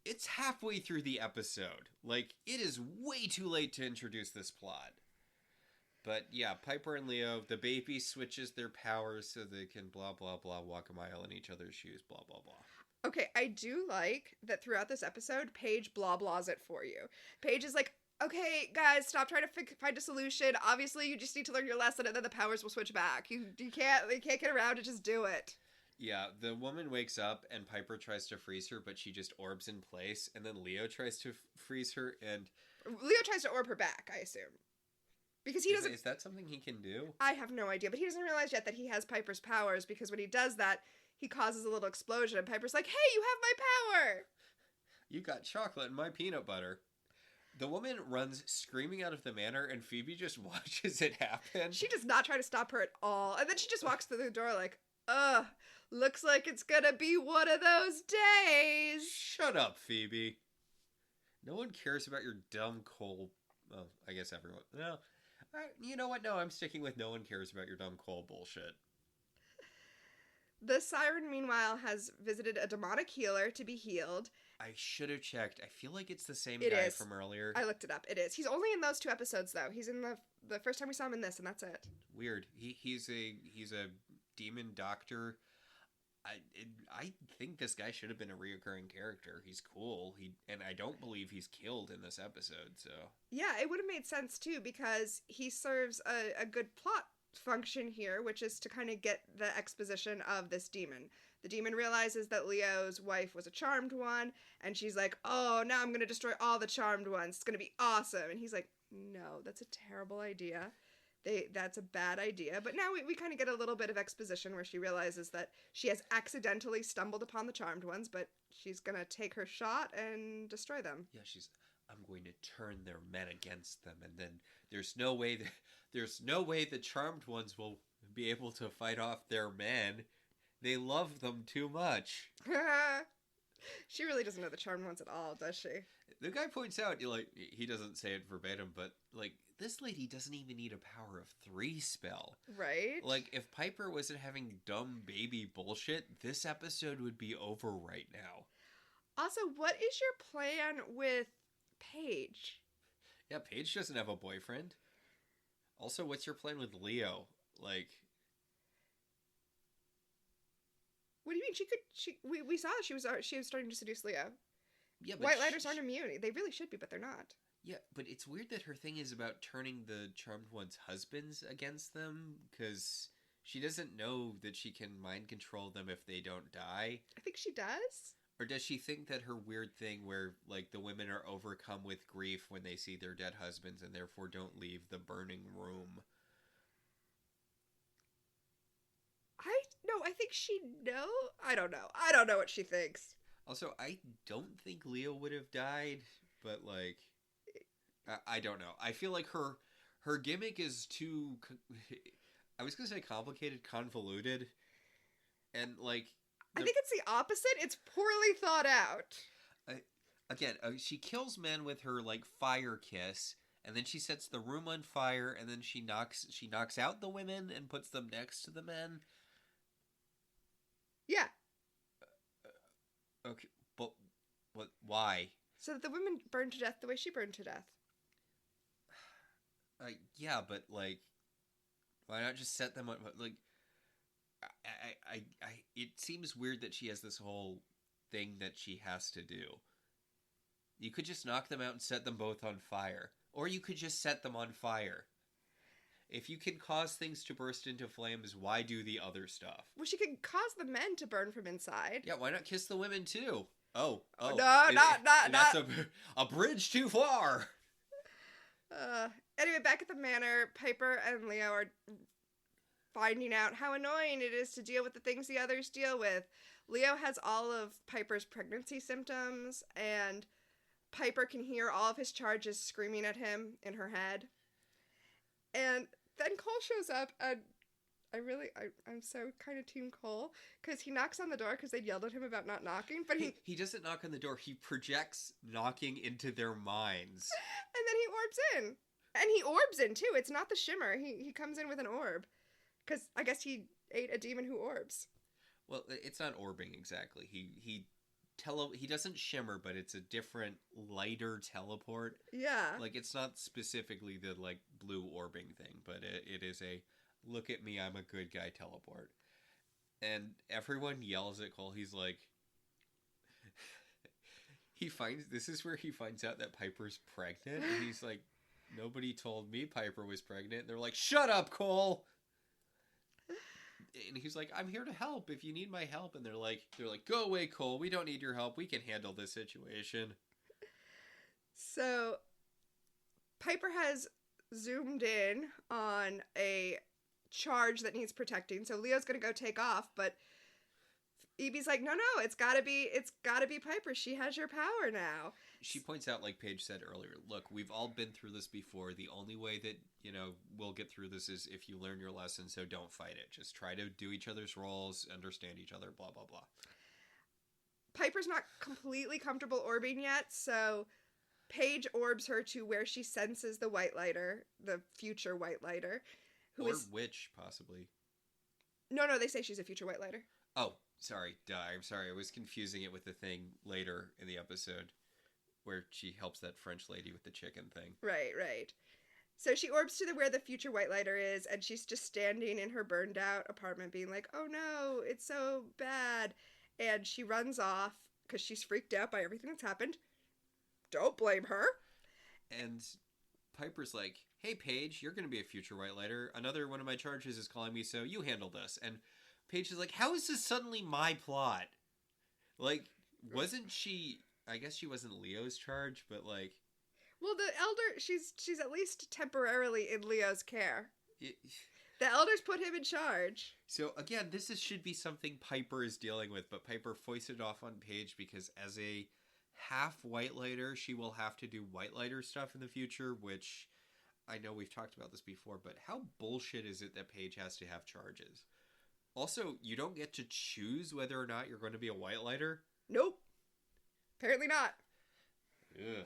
It's halfway through the episode. Like, it is way too late to introduce this plot. But yeah, Piper and Leo, the baby switches their powers so they can blah, blah, blah, walk a mile in each other's shoes, blah, blah, blah. Okay, I do like that throughout this episode, Paige blah blahs it for you. Paige is like, okay, guys, stop trying to find a solution. Obviously, you just need to learn your lesson, and then the powers will switch back. You can't get around it. Just do it. Yeah, the woman wakes up, and Piper tries to freeze her, but she just orbs in place, and then Leo tries to freeze her, and... Leo tries to orb her back, I assume. Because he doesn't... Is that something he can do? I have no idea, but he doesn't realize yet that he has Piper's powers, because when he does that, he causes a little explosion, and Piper's like, hey, you have my power! You got chocolate in my peanut butter. The woman runs screaming out of the manor, and Phoebe just watches it happen. She does not try to stop her at all. And then she just walks through the door like, ugh, looks like it's gonna be one of those days. Shut up, Phoebe. No one cares about your dumb coal... Oh, I guess everyone... No. You know what? No, I'm sticking with no one cares about your dumb coal bullshit. The Siren, meanwhile, has visited a demonic healer to be healed. I should have checked. I feel like it's the same guy from earlier. I looked it up. It is. He's only in those 2 episodes, though. He's in the first time we saw him in this, and that's it. Weird. He's a demon doctor. I think this guy should have been a reoccurring character. He's cool. And I don't believe he's killed in this episode. So yeah, it would have made sense too, because he serves a good plot function here, which is to kind of get the exposition of this demon. The demon realizes that Leo's wife was a charmed one, and she's like, oh, now I'm going to destroy all the charmed ones. It's going to be awesome. And he's like, no, that's a terrible idea. That's a bad idea. But now we kind of get a little bit of exposition where she realizes that she has accidentally stumbled upon the charmed ones, but she's going to take her shot and destroy them. Yeah, I'm going to turn their men against them, and then there's no way the charmed ones will be able to fight off their men. They love them too much. She really doesn't know the charmed ones at all, does she? The guy points out, like, he doesn't say it verbatim, but, like, this lady doesn't even need a power of 3 spell. Right? Like, if Piper wasn't having dumb baby bullshit, this episode would be over right now. Also, what is your plan with Paige? Yeah, Paige doesn't have a boyfriend. Also, what's your plan with Leo? Like... What do you mean? We saw that she was starting to seduce Leo. Yeah, but White lighters aren't immune. They really should be, but they're not. Yeah, but it's weird that her thing is about turning the charmed ones' husbands against them, because she doesn't know that she can mind control them if they don't die. I think she does. Or does she think that her weird thing where, like, the women are overcome with grief when they see their dead husbands and therefore don't leave the burning room? I think she know. I don't know. I don't know what she thinks. Also, I don't think Leo would have died, but, like, I don't know. I feel like her gimmick is too, I was going to say complicated, convoluted, and, like... I think it's the opposite. It's poorly thought out. She kills men with her, like, fire kiss, and then she sets the room on fire, and then she knocks out the women and puts them next to the men. Yeah. Okay, but why? So that the women burn to death the way she burned to death. Yeah, but, like, why not just set them on, like, it seems weird that she has this whole thing that she has to do. You could just knock them out and set them both on fire. Or you could just set them on fire. If you can cause things to burst into flames, why do the other stuff? Well, she can cause the men to burn from inside. Yeah, why not kiss the women too? Oh. No, not. That's a bridge too far. Anyway, back at the manor, Piper and Leo are finding out how annoying it is to deal with the things the others deal with. Leo has all of Piper's pregnancy symptoms, and Piper can hear all of his charges screaming at him in her head. And then Cole shows up, and I'm so kind of team Cole, because he knocks on the door because they yelled at him about not knocking, but he doesn't knock on the door. He projects knocking into their minds. And then he orbs in. And he orbs in, too. It's not the shimmer. He comes in with an orb. Because I guess he ate a demon who orbs. Well, it's not orbing exactly. He doesn't shimmer, but it's a different, lighter teleport. Yeah. Like, it's not specifically the, like, blue orbing thing, but it is a, look at me, I'm a good guy teleport. And everyone yells at Cole. He's like... This is where he finds out that Piper's pregnant, and he's like, nobody told me Piper was pregnant. And they're like, shut up, Cole! And he's like, I'm here to help if you need my help. And they're like, go away, Cole. We don't need your help. We can handle this situation. So, Piper has zoomed in on a charge that needs protecting. So Leo's gonna go take off, but Evie's like, no, it's gotta be Piper. She has your power now. She points out, like Paige said earlier, look, we've all been through this before. The only way that, we'll get through this is if you learn your lesson, so don't fight it. Just try to do each other's roles, understand each other, blah, blah, blah. Piper's not completely comfortable orbing yet, so Paige orbs her to where she senses the White Lighter, the future White Lighter. Witch, possibly. No, they say she's a future White Lighter. Oh, sorry. I'm sorry. I was confusing it with the thing later in the episode where she helps that French lady with the chicken thing. Right. So she orbs to where the future White Lighter is, and she's just standing in her burned out apartment being like, oh no, it's so bad. And she runs off because she's freaked out by everything that's happened. Don't blame her. And Piper's like, hey Paige, you're going to be a future White Lighter. Another one of my charges is calling me, so you handle this. And Paige is like, how is this suddenly my plot? Like, wasn't she... I guess she wasn't Leo's charge, but like... Well, the Elder, she's at least temporarily in Leo's care. The Elders put him in charge. So again, should be something Piper is dealing with, but Piper foisted off on Paige because as a half White Lighter, she will have to do White Lighter stuff in the future, which I know we've talked about this before, but how bullshit is it that Paige has to have charges? Also, you don't get to choose whether or not you're going to be a White Lighter? Nope. Apparently not. Ugh.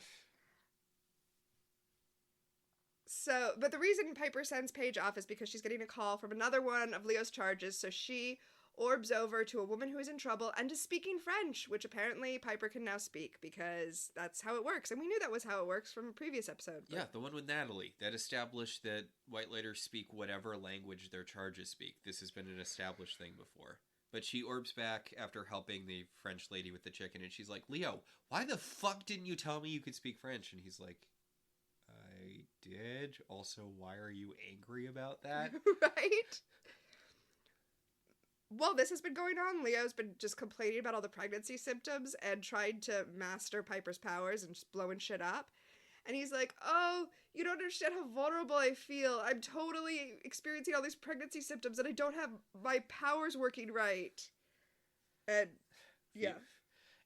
So, but the reason Piper sends Paige off is because she's getting a call from another one of Leo's charges, so she orbs over to a woman who is in trouble and is speaking French, which apparently Piper can now speak because that's how it works. And we knew that was how it works from a previous episode. But... Yeah, the one with Natalie that established that White Lighters speak whatever language their charges speak. This has been an established thing before. But she orbs back after helping the French lady with the chicken, and she's like, Leo, why the fuck didn't you tell me you could speak French? And he's like, I did. Also, why are you angry about that? Right? Well, this has been going on. Leo's been just complaining about all the pregnancy symptoms and trying to master Piper's powers and just blowing shit up. And he's like, oh, you don't understand how vulnerable I feel. I'm totally experiencing all these pregnancy symptoms and I don't have my powers working right. And, yeah.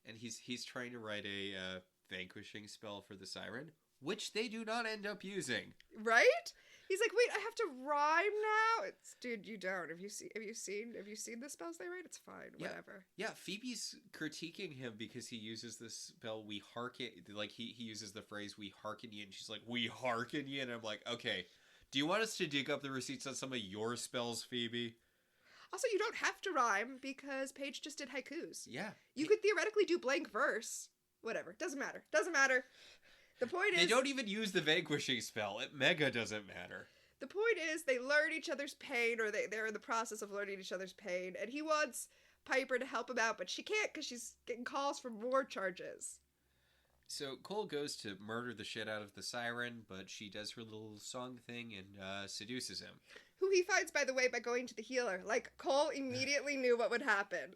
And he's trying to write a vanquishing spell for the Siren, which they do not end up using. Right? He's like, wait, I have to rhyme now? It's, dude, you don't. Have you seen the spells they write? It's fine. Whatever. Yeah, Phoebe's critiquing him because he uses this spell, we hearken, like he uses the phrase, we hearken ye, and she's like, we hearken ye? And I'm like, okay, do you want us to dig up the receipts on some of your spells, Phoebe? Also, you don't have to rhyme because Paige just did haikus. Yeah. You could theoretically do blank verse. Whatever. Doesn't matter. The point is... They don't even use the vanquishing spell. It mega doesn't matter. The point is they learn each other's pain, or they're in the process of learning each other's pain, and he wants Piper to help him out, but she can't because she's getting calls for more charges. So Cole goes to murder the shit out of the Siren, but she does her little song thing and seduces him. Who he finds, by the way, by going to the healer. Like, Cole immediately knew what would happen.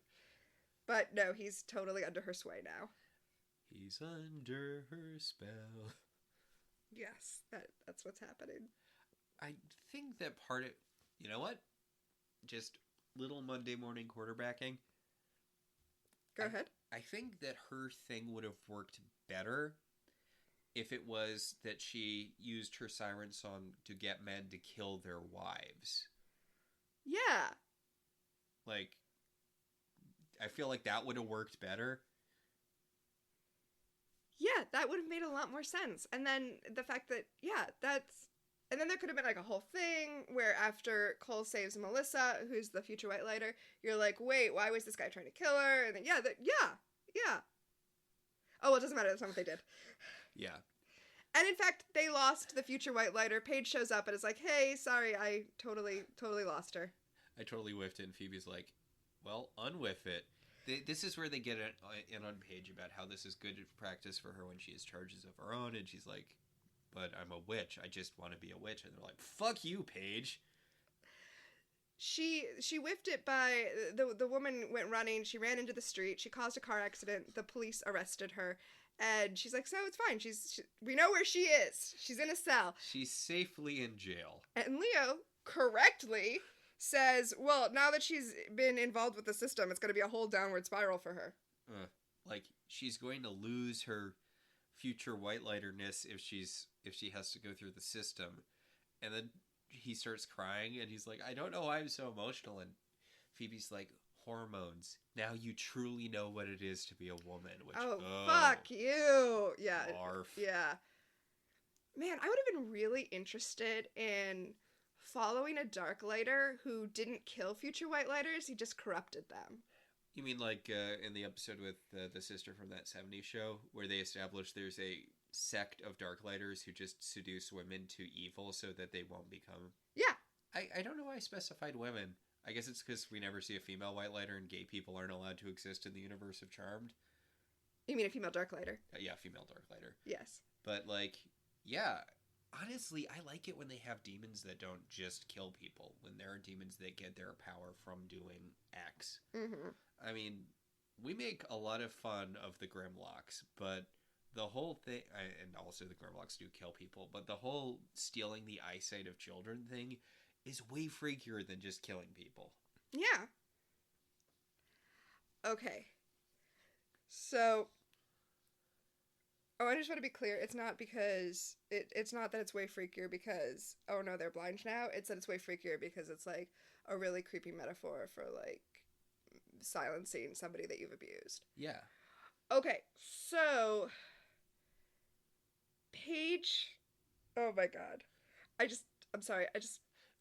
But no, he's totally under her sway now. He's under her spell. Yes, that's what's happening. I think that part of... You know what? Just little Monday morning quarterbacking. Go ahead. I think that her thing would have worked better if it was that she used her siren song to get men to kill their wives. Yeah. Like, I feel like that would have worked better. Yeah, that would have made a lot more sense. And then the fact that, yeah, that's... And then there could have been like a whole thing where after Cole saves Melissa, who's the future White Lighter, you're like, wait, why was this guy trying to kill her? And then, yeah. Oh, well, it doesn't matter. That's not what they did. Yeah. And in fact, they lost the future White Lighter. Paige shows up and is like, hey, sorry, I totally lost her. I totally whiffed it, and Phoebe's like, well, unwhiff it. This is where they get in on Paige about how this is good practice for her when she has charges of her own, and she's like, but I'm a witch. I just want to be a witch. And they're like, fuck you, Paige. She whiffed it by... The woman went running. She ran into the street. She caused a car accident. The police arrested her. And she's like, so it's fine. We know where she is. She's in a cell. She's safely in jail. And Leo, correctly, says, well, now that she's been involved with the system, it's going to be a whole downward spiral for her. Like, she's going to lose her future white lighterness if she has to go through the system. And then he starts crying, and he's like, I don't know why I'm so emotional. And Phoebe's like, hormones. Now you truly know what it is to be a woman. Which, fuck you. Yeah. Barf. Yeah. Man, I would have been really interested in following a dark lighter who didn't kill future white lighters. He just corrupted them. You mean like in the episode with the sister from that 70s show where they established there's a sect of dark lighters who just seduce women to evil so that they won't become... Yeah. I don't know why I specified women. I guess it's because we never see a female white lighter and gay people aren't allowed to exist in the universe of Charmed. You mean a female dark lighter? Yeah, female dark lighter. Yes. But, like, yeah, honestly, I like it when they have demons that don't just kill people. When there are demons that get their power from doing X. Mm-hmm. I mean, we make a lot of fun of the Grimlocks, but the whole thing, and also the Grimlocks do kill people, but the whole stealing the eyesight of children thing is way freakier than just killing people. Yeah. Okay. So, I just want to be clear. It's not because it's not that it's way freakier because, oh no, they're blind now. It's that it's way freakier because it's like a really creepy metaphor for like silencing somebody that you've abused. Yeah. Okay, so Paige. Oh my god. I'm sorry.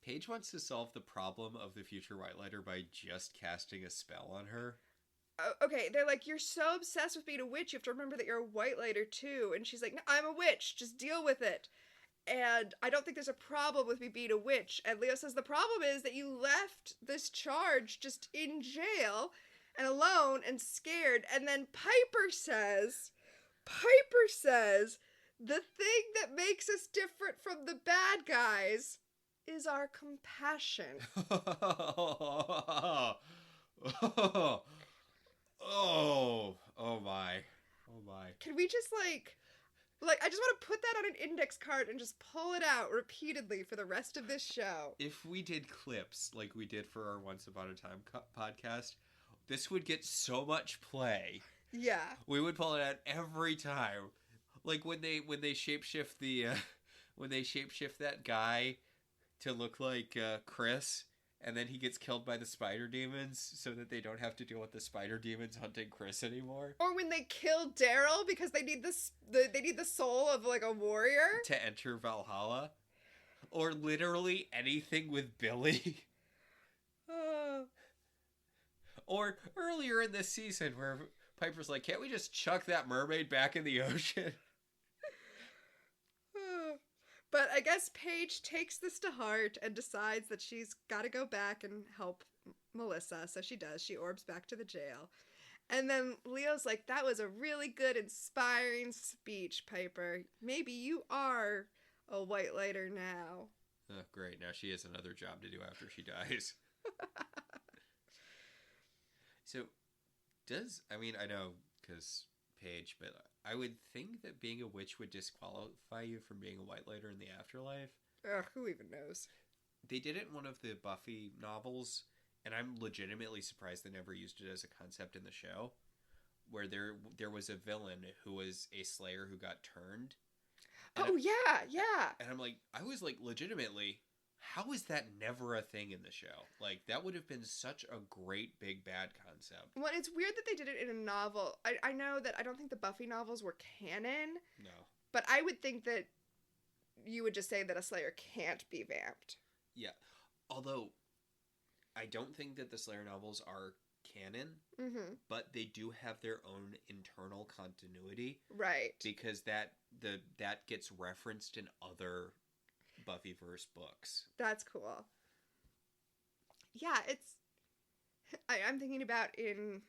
Paige wants to solve the problem of the future white lighter by just casting a spell on her. Okay, they're like, you're so obsessed with being a witch, you have to remember that you're a white lighter too. And she's like, no, I'm a witch, just deal with it. And I don't think there's a problem with me being a witch. And Leo says, the problem is that you left this charge just in jail and alone and scared. And then Piper says, the thing that makes us different from the bad guys is our compassion. Oh my. Can we just like I just want to put that on an index card and just pull it out repeatedly for the rest of this show. If we did clips like we did for our Once Upon a Time podcast, this would get so much play. Yeah. We would pull it out every time. Like when they shapeshift when they shapeshift that guy to look like Chris, and then he gets killed by the spider demons so that they don't have to deal with the spider demons hunting Chris anymore. Or when they kill Daryl because they need the soul of like a warrior to enter Valhalla. Or literally anything with Billy. Or earlier in this season where Piper's like, can't we just chuck that mermaid back in the ocean? But I guess Paige takes this to heart and decides that she's got to go back and help Melissa. So she does. She orbs back to the jail. And then Leo's like, that was a really good, inspiring speech, Piper. Maybe you are a white lighter now. Oh, great. Now she has another job to do after she dies. So, I know, because Paige, but I would think that being a witch would disqualify you from being a white lighter in the afterlife. Ugh, who even knows? They did it in one of the Buffy novels, and I'm legitimately surprised they never used it as a concept in the show, where there was a villain who was a slayer who got turned, Oh, yeah. And I'm like, I was like, legitimately, how is that never a thing in the show? Like, that would have been such a great big bad concept. Well, it's weird that they did it in a novel. I know that I don't think the Buffy novels were canon. No. But I would think that you would just say that a Slayer can't be vamped. Yeah. Although, I don't think that the Slayer novels are canon, but they do have their own internal continuity. Right. Because that gets referenced in other Buffyverse books. That's cool. Yeah, I'm thinking about in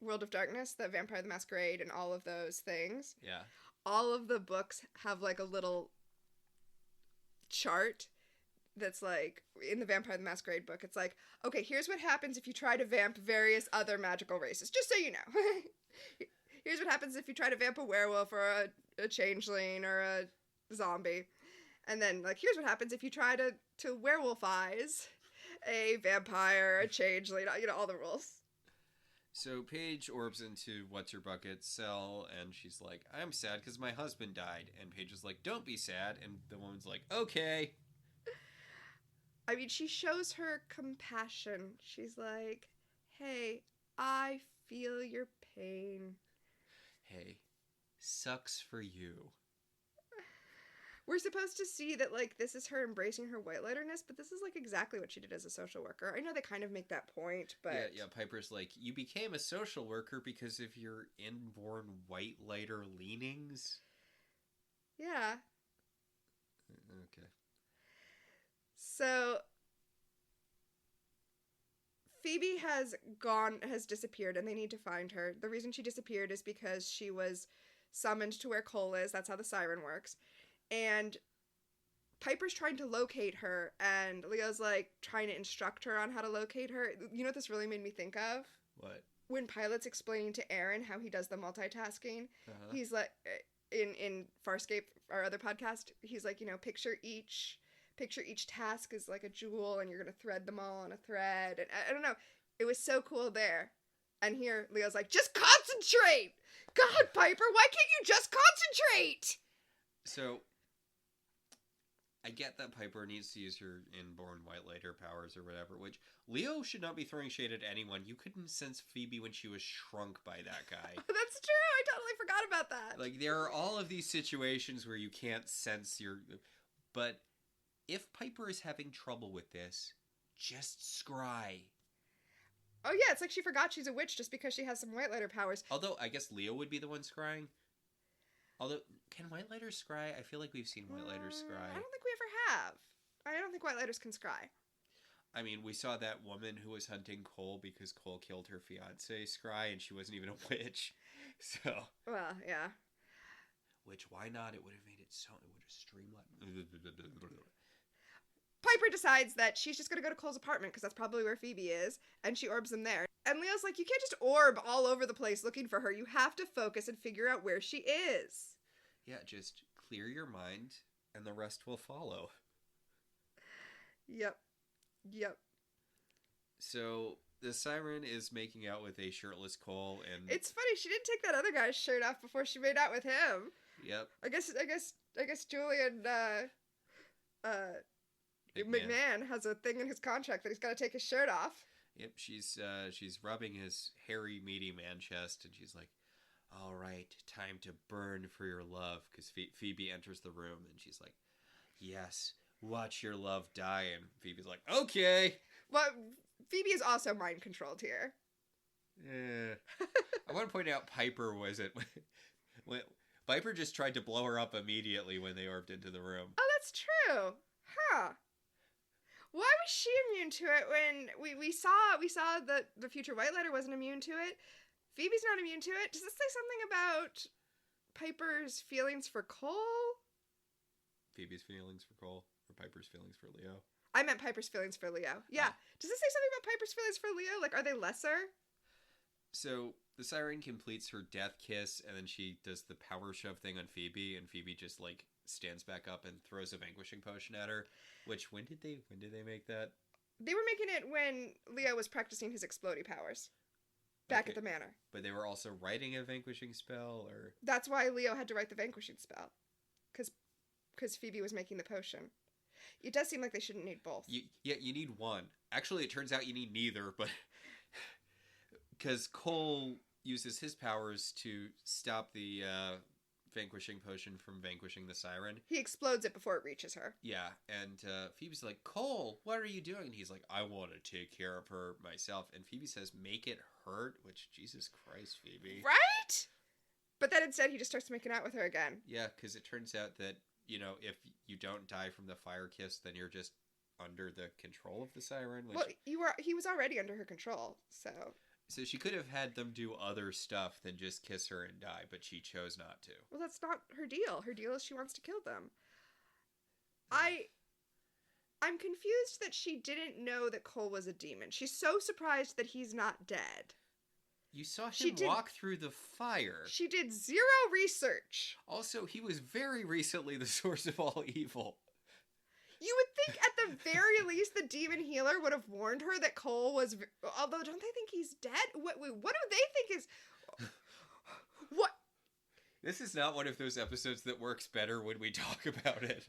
World of Darkness, the Vampire the Masquerade, and all of those things. Yeah. All of the books have like a little chart that's like, in the Vampire the Masquerade book, it's like, okay, here's what happens if you try to vamp various other magical races, just so you know. Here's what happens if you try to vamp a werewolf or a changeling or a zombie. And then, like, here's what happens if you try to werewolfize a vampire, a changeling, you know, all the rules. So Paige orbs into What's-Her-Bucket's cell, and she's like, I'm sad because my husband died. And Paige is like, don't be sad. And the woman's like, okay. I mean, she shows her compassion. She's like, hey, I feel your pain. Hey, sucks for you. We're supposed to see that, like, this is her embracing her white-lighterness, but this is, like, exactly what she did as a social worker. I know they kind of make that point, but... Yeah, Piper's like, you became a social worker because of your inborn white-lighter leanings? Yeah. Okay. So... Phoebe has disappeared, and they need to find her. The reason she disappeared is because she was summoned to where Cole is. That's how the siren works. And Piper's trying to locate her, and Leo's, like, trying to instruct her on how to locate her. You know what this really made me think of? What? When Pilot's explaining to Aaron how he does the multitasking, he's like, in Farscape, our other podcast, he's like, you know, picture each task is like a jewel, and you're gonna thread them all on a thread. And I don't know, it was so cool there. And here, Leo's like, just concentrate! God, Piper, why can't you just concentrate? So... I get that Piper needs to use her inborn white-lighter powers or whatever, which Leo should not be throwing shade at anyone. You couldn't sense Phoebe when she was shrunk by that guy. That's true. I totally forgot about that. Like, there are all of these situations where you can't sense your... But if Piper is having trouble with this, just scry. Oh yeah, it's like she forgot she's a witch just because she has some white-lighter powers. Although, I guess Leo would be the one scrying. Although, can white-lighters scry? I feel like we've seen white-lighters scry. I don't think we ever have. I don't think white-lighters can scry. I mean, we saw that woman who was hunting Cole because Cole killed her fiancé scry, and she wasn't even a witch. So... Well, yeah. Which, why not? It would have made it so... It would have streamlined... Piper decides that she's just going to go to Cole's apartment because that's probably where Phoebe is, and she orbs him there. And Leo's like, you can't just orb all over the place looking for her. You have to focus and figure out where she is. Yeah, just clear your mind, and the rest will follow. Yep. So, the siren is making out with a shirtless Cole, and... It's funny, she didn't take that other guy's shirt off before she made out with him. Yep. I guess Julian, McMahon has a thing in his contract that he's got to take his shirt off. Yep, she's rubbing his hairy, meaty man chest, and she's like, all right, time to burn for your love, because Phoebe enters the room, and she's like, yes, watch your love die, and Phoebe's like, okay. Well, Phoebe is also mind-controlled here. Yeah. I want to point out Piper wasn't... Piper just tried to blow her up immediately when they orbed into the room. Oh, that's true. Huh. Why was she immune to it when we saw that the future Whitelighter wasn't immune to it? Phoebe's not immune to it. Does this say something about Piper's feelings for Cole? Phoebe's feelings for Cole? Or Piper's feelings for Leo? I meant Piper's feelings for Leo. Yeah. Does this say something about Piper's feelings for Leo? Like, are they lesser? So, the siren completes her death kiss, and then she does the power shove thing on Phoebe, and Phoebe just, like, stands back up and throws a vanquishing potion at her. Which, when did they make that? They were making it when Leo was practicing his explodey powers. Back at the manor. But they were also writing a vanquishing spell, or... That's why Leo had to write the vanquishing spell. Because because Phoebe was making the potion. It does seem like they shouldn't need both. You need one. Actually, it turns out you need neither, but because Cole uses his powers to stop the vanquishing potion from vanquishing the siren. He explodes it before it reaches her. Yeah, and Phoebe's like, Cole, what are you doing? And he's like, I want to take care of her myself. And Phoebe says, make it hurt, which, Jesus Christ, Phoebe. Right? But then instead he just starts making out with her again. Yeah, because it turns out that, if you don't die from the fire kiss, then you're just under the control of the siren. Which... Well, he was already under her control, so... So she could have had them do other stuff than just kiss her and die, but she chose not to. Well, that's not her deal. Her deal is she wants to kill them. I'm confused that she didn't know that Cole was a demon. She's so surprised that he's not dead. You saw him walk through the fire. She did zero research. Also, he was very recently the source of all evil. You would think at the very least the demon healer would have warned her that Cole was... Although, don't they think he's dead? What do they think is... What? This is not one of those episodes that works better when we talk about it.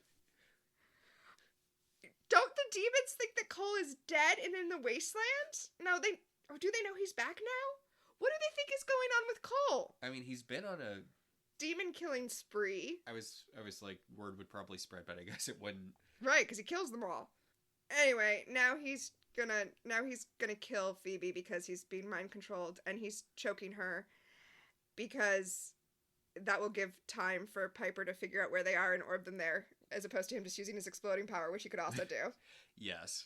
Don't the demons think that Cole is dead and in the wasteland? No, Or do they know he's back now? What do they think is going on with Cole? I mean, he's been on a... demon killing spree. I was like, word would probably spread, but I guess it wouldn't. Right, because he kills them all. Anyway, now he's gonna kill Phoebe because he's being mind controlled, and he's choking her because that will give time for Piper to figure out where they are and orb them there, as opposed to him just using his exploding power, which he could also do. Yes.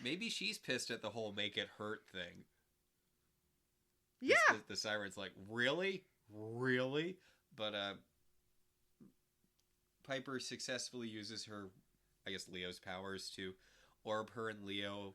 Maybe she's pissed at the whole make it hurt thing. Yeah. The siren's like, really? Really? But Piper successfully uses her, I guess, Leo's powers to orb her and Leo,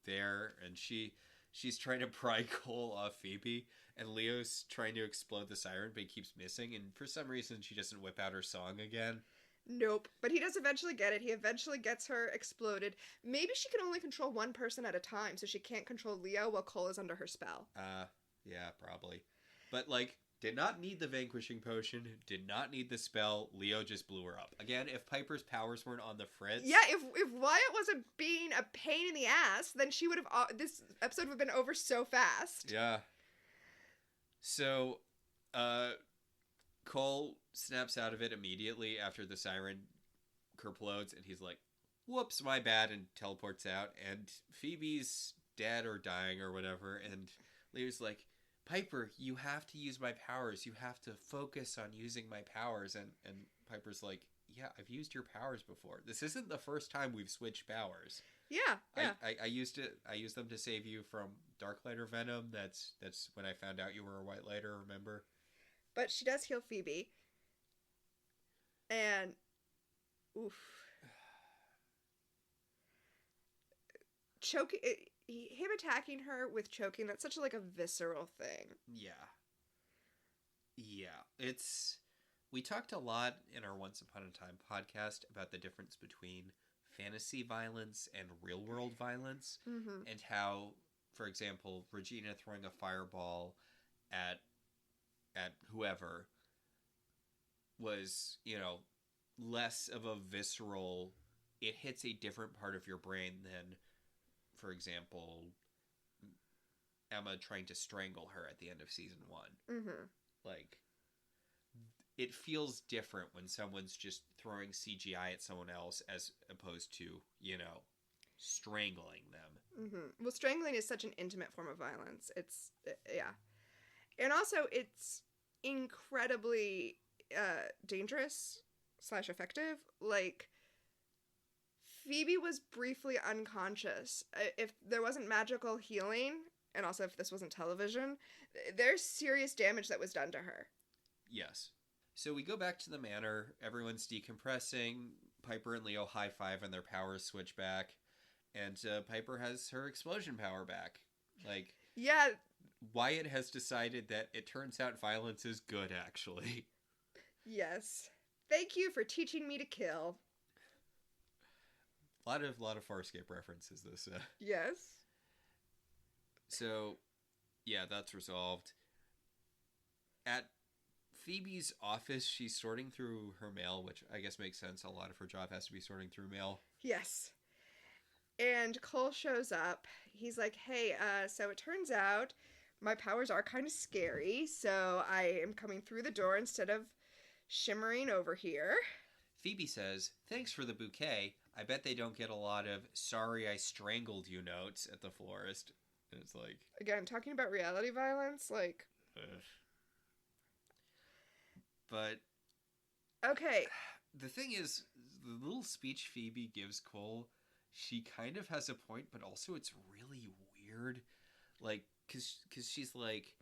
there. And she's trying to pry Cole off Phoebe. And Leo's trying to explode the siren, but he keeps missing. And for some reason, she doesn't whip out her song again. Nope. But he does eventually get it. He eventually gets her exploded. Maybe she can only control one person at a time, so she can't control Leo while Cole is under her spell. Yeah, probably. But, did not need the vanquishing potion, did not need the spell, Leo just blew her up. Again, if Piper's powers weren't on the fritz... Yeah, if Wyatt wasn't being a pain in the ass, then she would have... this episode would have been over so fast. Yeah. So, Cole snaps out of it immediately after the siren kerplodes, and he's like, whoops, my bad, and teleports out, and Phoebe's dead or dying or whatever, and Leo's like, Piper, you have to use my powers. You have to focus on using my powers. And Piper's like, yeah, I've used your powers before. This isn't the first time we've switched powers. Yeah. I used them to save you from Darklighter Venom. That's when I found out you were a White Lighter, remember? But she does heal Phoebe. And oof. Him attacking her with choking, that's such a visceral thing. Yeah. We talked a lot in our Once Upon a Time podcast about the difference between fantasy violence and real world violence, and how, for example, Regina throwing a fireball at whoever was, less of a visceral, it hits a different part of your brain than, for example, Emma trying to strangle her at the end of season 1. It feels different when someone's just throwing CGI at someone else as opposed to, strangling them. Well, strangling is such an intimate form of violence. It's, yeah. And also, it's incredibly dangerous / effective. Phoebe was briefly unconscious. If there wasn't magical healing, and also if this wasn't television, there's serious damage that was done to her. Yes. So we go back to the manor. Everyone's decompressing. Piper and Leo high-five and their powers switch back. And Piper has her explosion power back. Yeah. Wyatt has decided that it turns out violence is good, actually. Yes. Thank you for teaching me to kill. A lot of Farscape references this. Yes. So, yeah, that's resolved. At Phoebe's office, she's sorting through her mail, which I guess makes sense. A lot of her job has to be sorting through mail. Yes. And Cole shows up. He's like, hey, so it turns out my powers are kind of scary, so I am coming through the door instead of shimmering over here. Phoebe says, thanks for the bouquet. I bet they don't get a lot of sorry I strangled you notes at the florist. And it's like... Again, talking about reality violence, like... Ugh. But... Okay. The thing is, the little speech Phoebe gives Cole, she kind of has a point, but also it's really weird. Like, because she's like,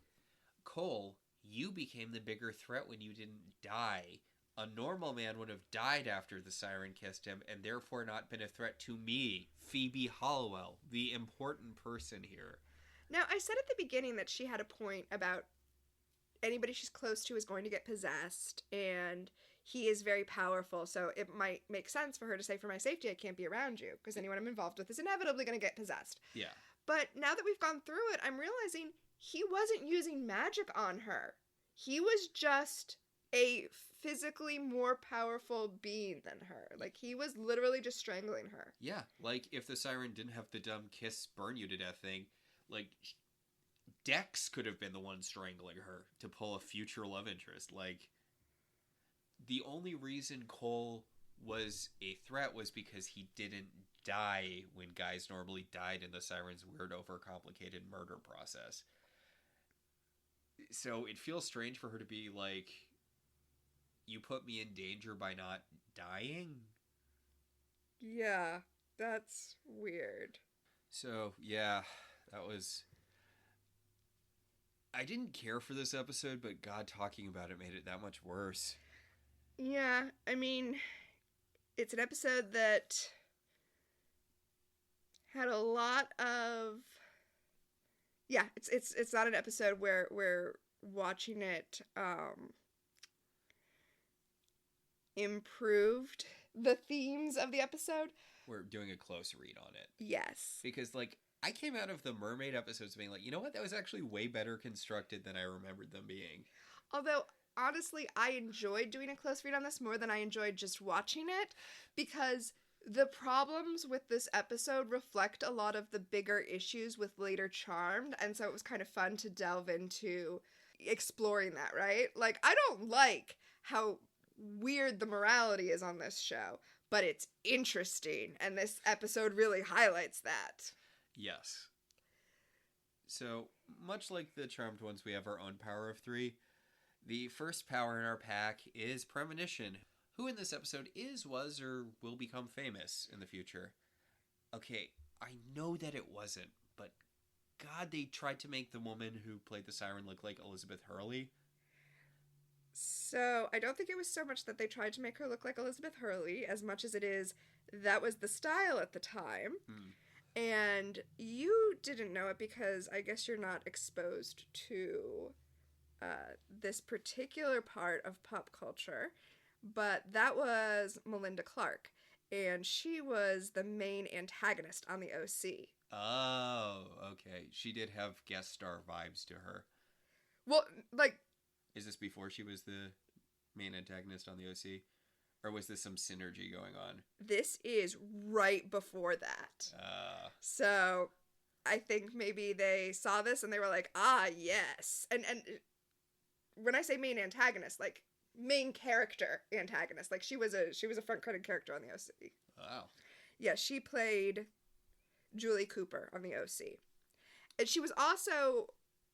Cole, you became the bigger threat when you didn't die. A normal man would have died after the siren kissed him, and therefore not been a threat to me, Phoebe Halliwell, the important person here. Now, I said at the beginning that she had a point about anybody she's close to is going to get possessed, and he is very powerful, so it might make sense for her to say, for my safety, I can't be around you, because anyone I'm involved with is inevitably going to get possessed. Yeah. But now that we've gone through it, I'm realizing he wasn't using magic on her. He was just a physically more powerful being than her. Like, he was literally just strangling her. Yeah, like, if the siren didn't have the dumb kiss burn you to death thing, like... Dex could have been the one strangling her to pull a future love interest. Like, the only reason Cole was a threat was because he didn't die when guys normally died in the siren's weird, overcomplicated murder process. So it feels strange for her to be like, you put me in danger by not dying? Yeah, that's weird. So, yeah, that was... I didn't care for this episode, but God, talking about it made it that much worse. Yeah, I mean, it's an episode that had a lot of... Yeah, it's not an episode where we're watching it improved the themes of the episode. We're doing a close read on it. Yes. Because, like, I came out of the mermaid episodes being like, you know what? That was actually way better constructed than I remembered them being. Although, honestly, I enjoyed doing a close read on this more than I enjoyed just watching it, because the problems with this episode reflect a lot of the bigger issues with later Charmed, and so it was kind of fun to delve into exploring that, right? Like, I don't like how weird the morality is on this show, but it's interesting, and this episode really highlights that. Yes. So, much like the Charmed ones, we have our own power of 3. The first power in our pack is Premonition, who in this episode is, was, or will become famous in the future. Okay, I know that it wasn't, but God, they tried to make the woman who played the siren look like Elizabeth Hurley. So, I don't think it was so much that they tried to make her look like Elizabeth Hurley, as much as it is that was the style at the time. And you didn't know it because I guess you're not exposed to this particular part of pop culture. But that was Melinda Clarke. And she was the main antagonist on the OC. Oh, okay. She did have guest star vibes to her. Well, like... Is this before she was the main antagonist on the OC? Or was this some synergy going on? This is right before that. So I think maybe they saw this and they were like, ah, yes. And when I say main antagonist, like main character antagonist, like she was a front-running character on the OC. Wow. Yeah, she played Julie Cooper on the OC. And she was also,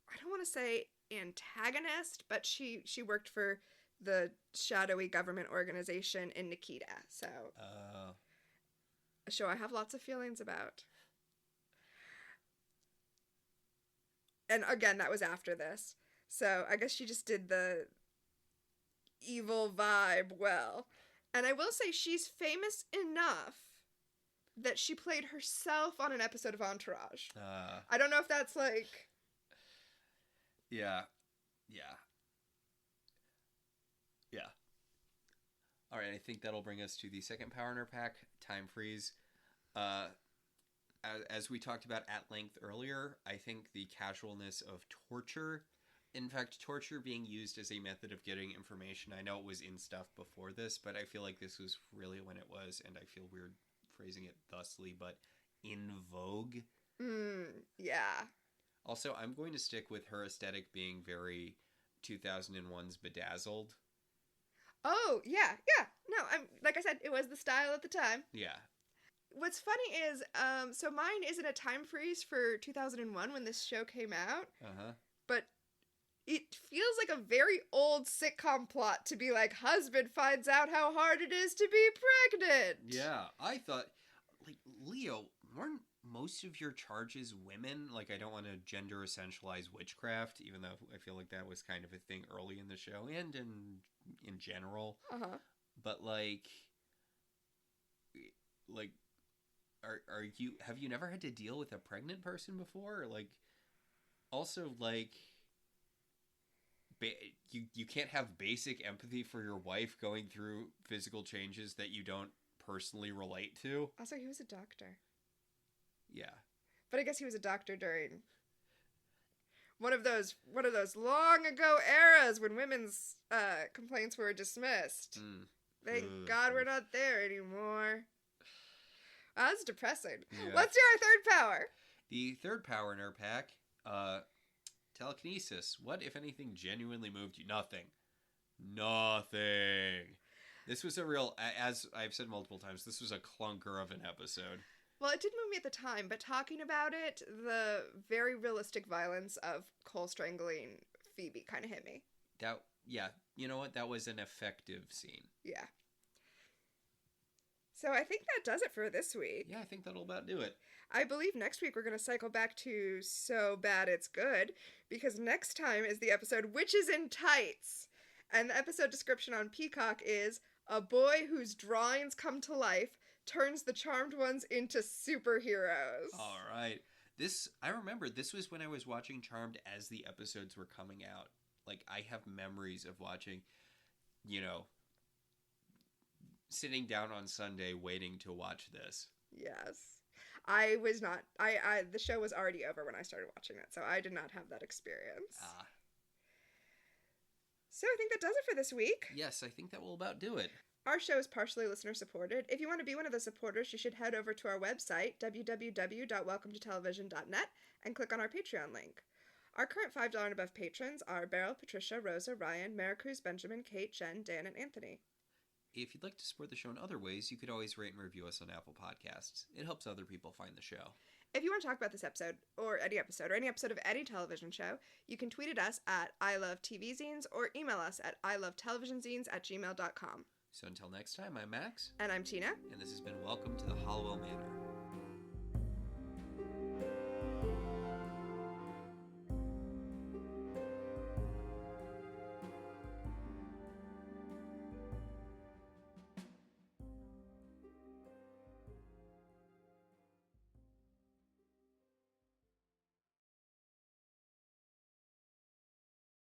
I don't want to say antagonist, but she worked for the shadowy government organization in Nikita. So, a show I have lots of feelings about. And again, that was after this. So I guess she just did the evil vibe well. And I will say she's famous enough that she played herself on an episode of Entourage. I don't know if that's like... Yeah. All right, I think that'll bring us to the second power in our pack, Time Freeze. As we talked about at length earlier, I think the casualness of torture In fact, torture being used as a method of getting information. I know it was in stuff before this, but I feel like this was really when it was, and I feel weird phrasing it thusly, but in vogue. Yeah. Also, I'm going to stick with her aesthetic being very 2001's Bedazzled. Oh, yeah. No, like I said, it was the style at the time. Yeah. What's funny is, so mine isn't a time freeze for 2001 when this show came out. But it feels like a very old sitcom plot to be like, husband finds out how hard it is to be pregnant. Yeah, I thought, like, Leo, weren't most of your charges women? Like, I don't want to gender essentialize witchcraft, even though I feel like that was kind of a thing early in the show and in general. But like, have you never had to deal with a pregnant person before? Or like, also, like, you can't have basic empathy for your wife going through physical changes that you don't personally relate to. Also, he was a doctor. Yeah. But I guess he was a doctor during one of those long ago eras when women's complaints were dismissed. Thank God we're not there anymore. That's depressing. Yeah. Let's do our third power. The third power in our pack, telekinesis. What, if anything, genuinely moved you? Nothing. This was a real, as I've said multiple times, this was a clunker of an episode. Well, it did move me at the time, but talking about it, the very realistic violence of Cole strangling Phoebe kind of hit me. Yeah, you know what? That was an effective scene. Yeah. So I think that does it for this week. Yeah, I think that'll about do it. I believe next week we're going to cycle back to So Bad It's Good, because next time is the episode Witches in Tights. And the episode description on Peacock is, a boy whose drawings come to life turns the charmed ones into superheroes. All right. I remember this was when I was watching Charmed as the episodes were coming out. Like, I have memories of watching, sitting down on Sunday waiting to watch this. Yes. I was not. The show was already over when I started watching it, so I did not have that experience. So I think that does it for this week. Yes, I think that will about do it. Our show is partially listener supported. If you want to be one of the supporters, you should head over to our website, www.welcometotelevision.net, and click on our Patreon link. Our current $5 and above patrons are Beryl, Patricia, Rosa, Ryan, Maricruz, Benjamin, Kate, Jen, Dan, and Anthony. If you'd like to support the show in other ways, you could always rate and review us on Apple Podcasts. It helps other people find the show. If you want to talk about this episode, or any episode of any television show, you can tweet at us at ilovetvzines or email us at ilovetelevisionzines@gmail.com. So until next time, I'm Max. And I'm Tina. And this has been Welcome to the Halliwell Manor.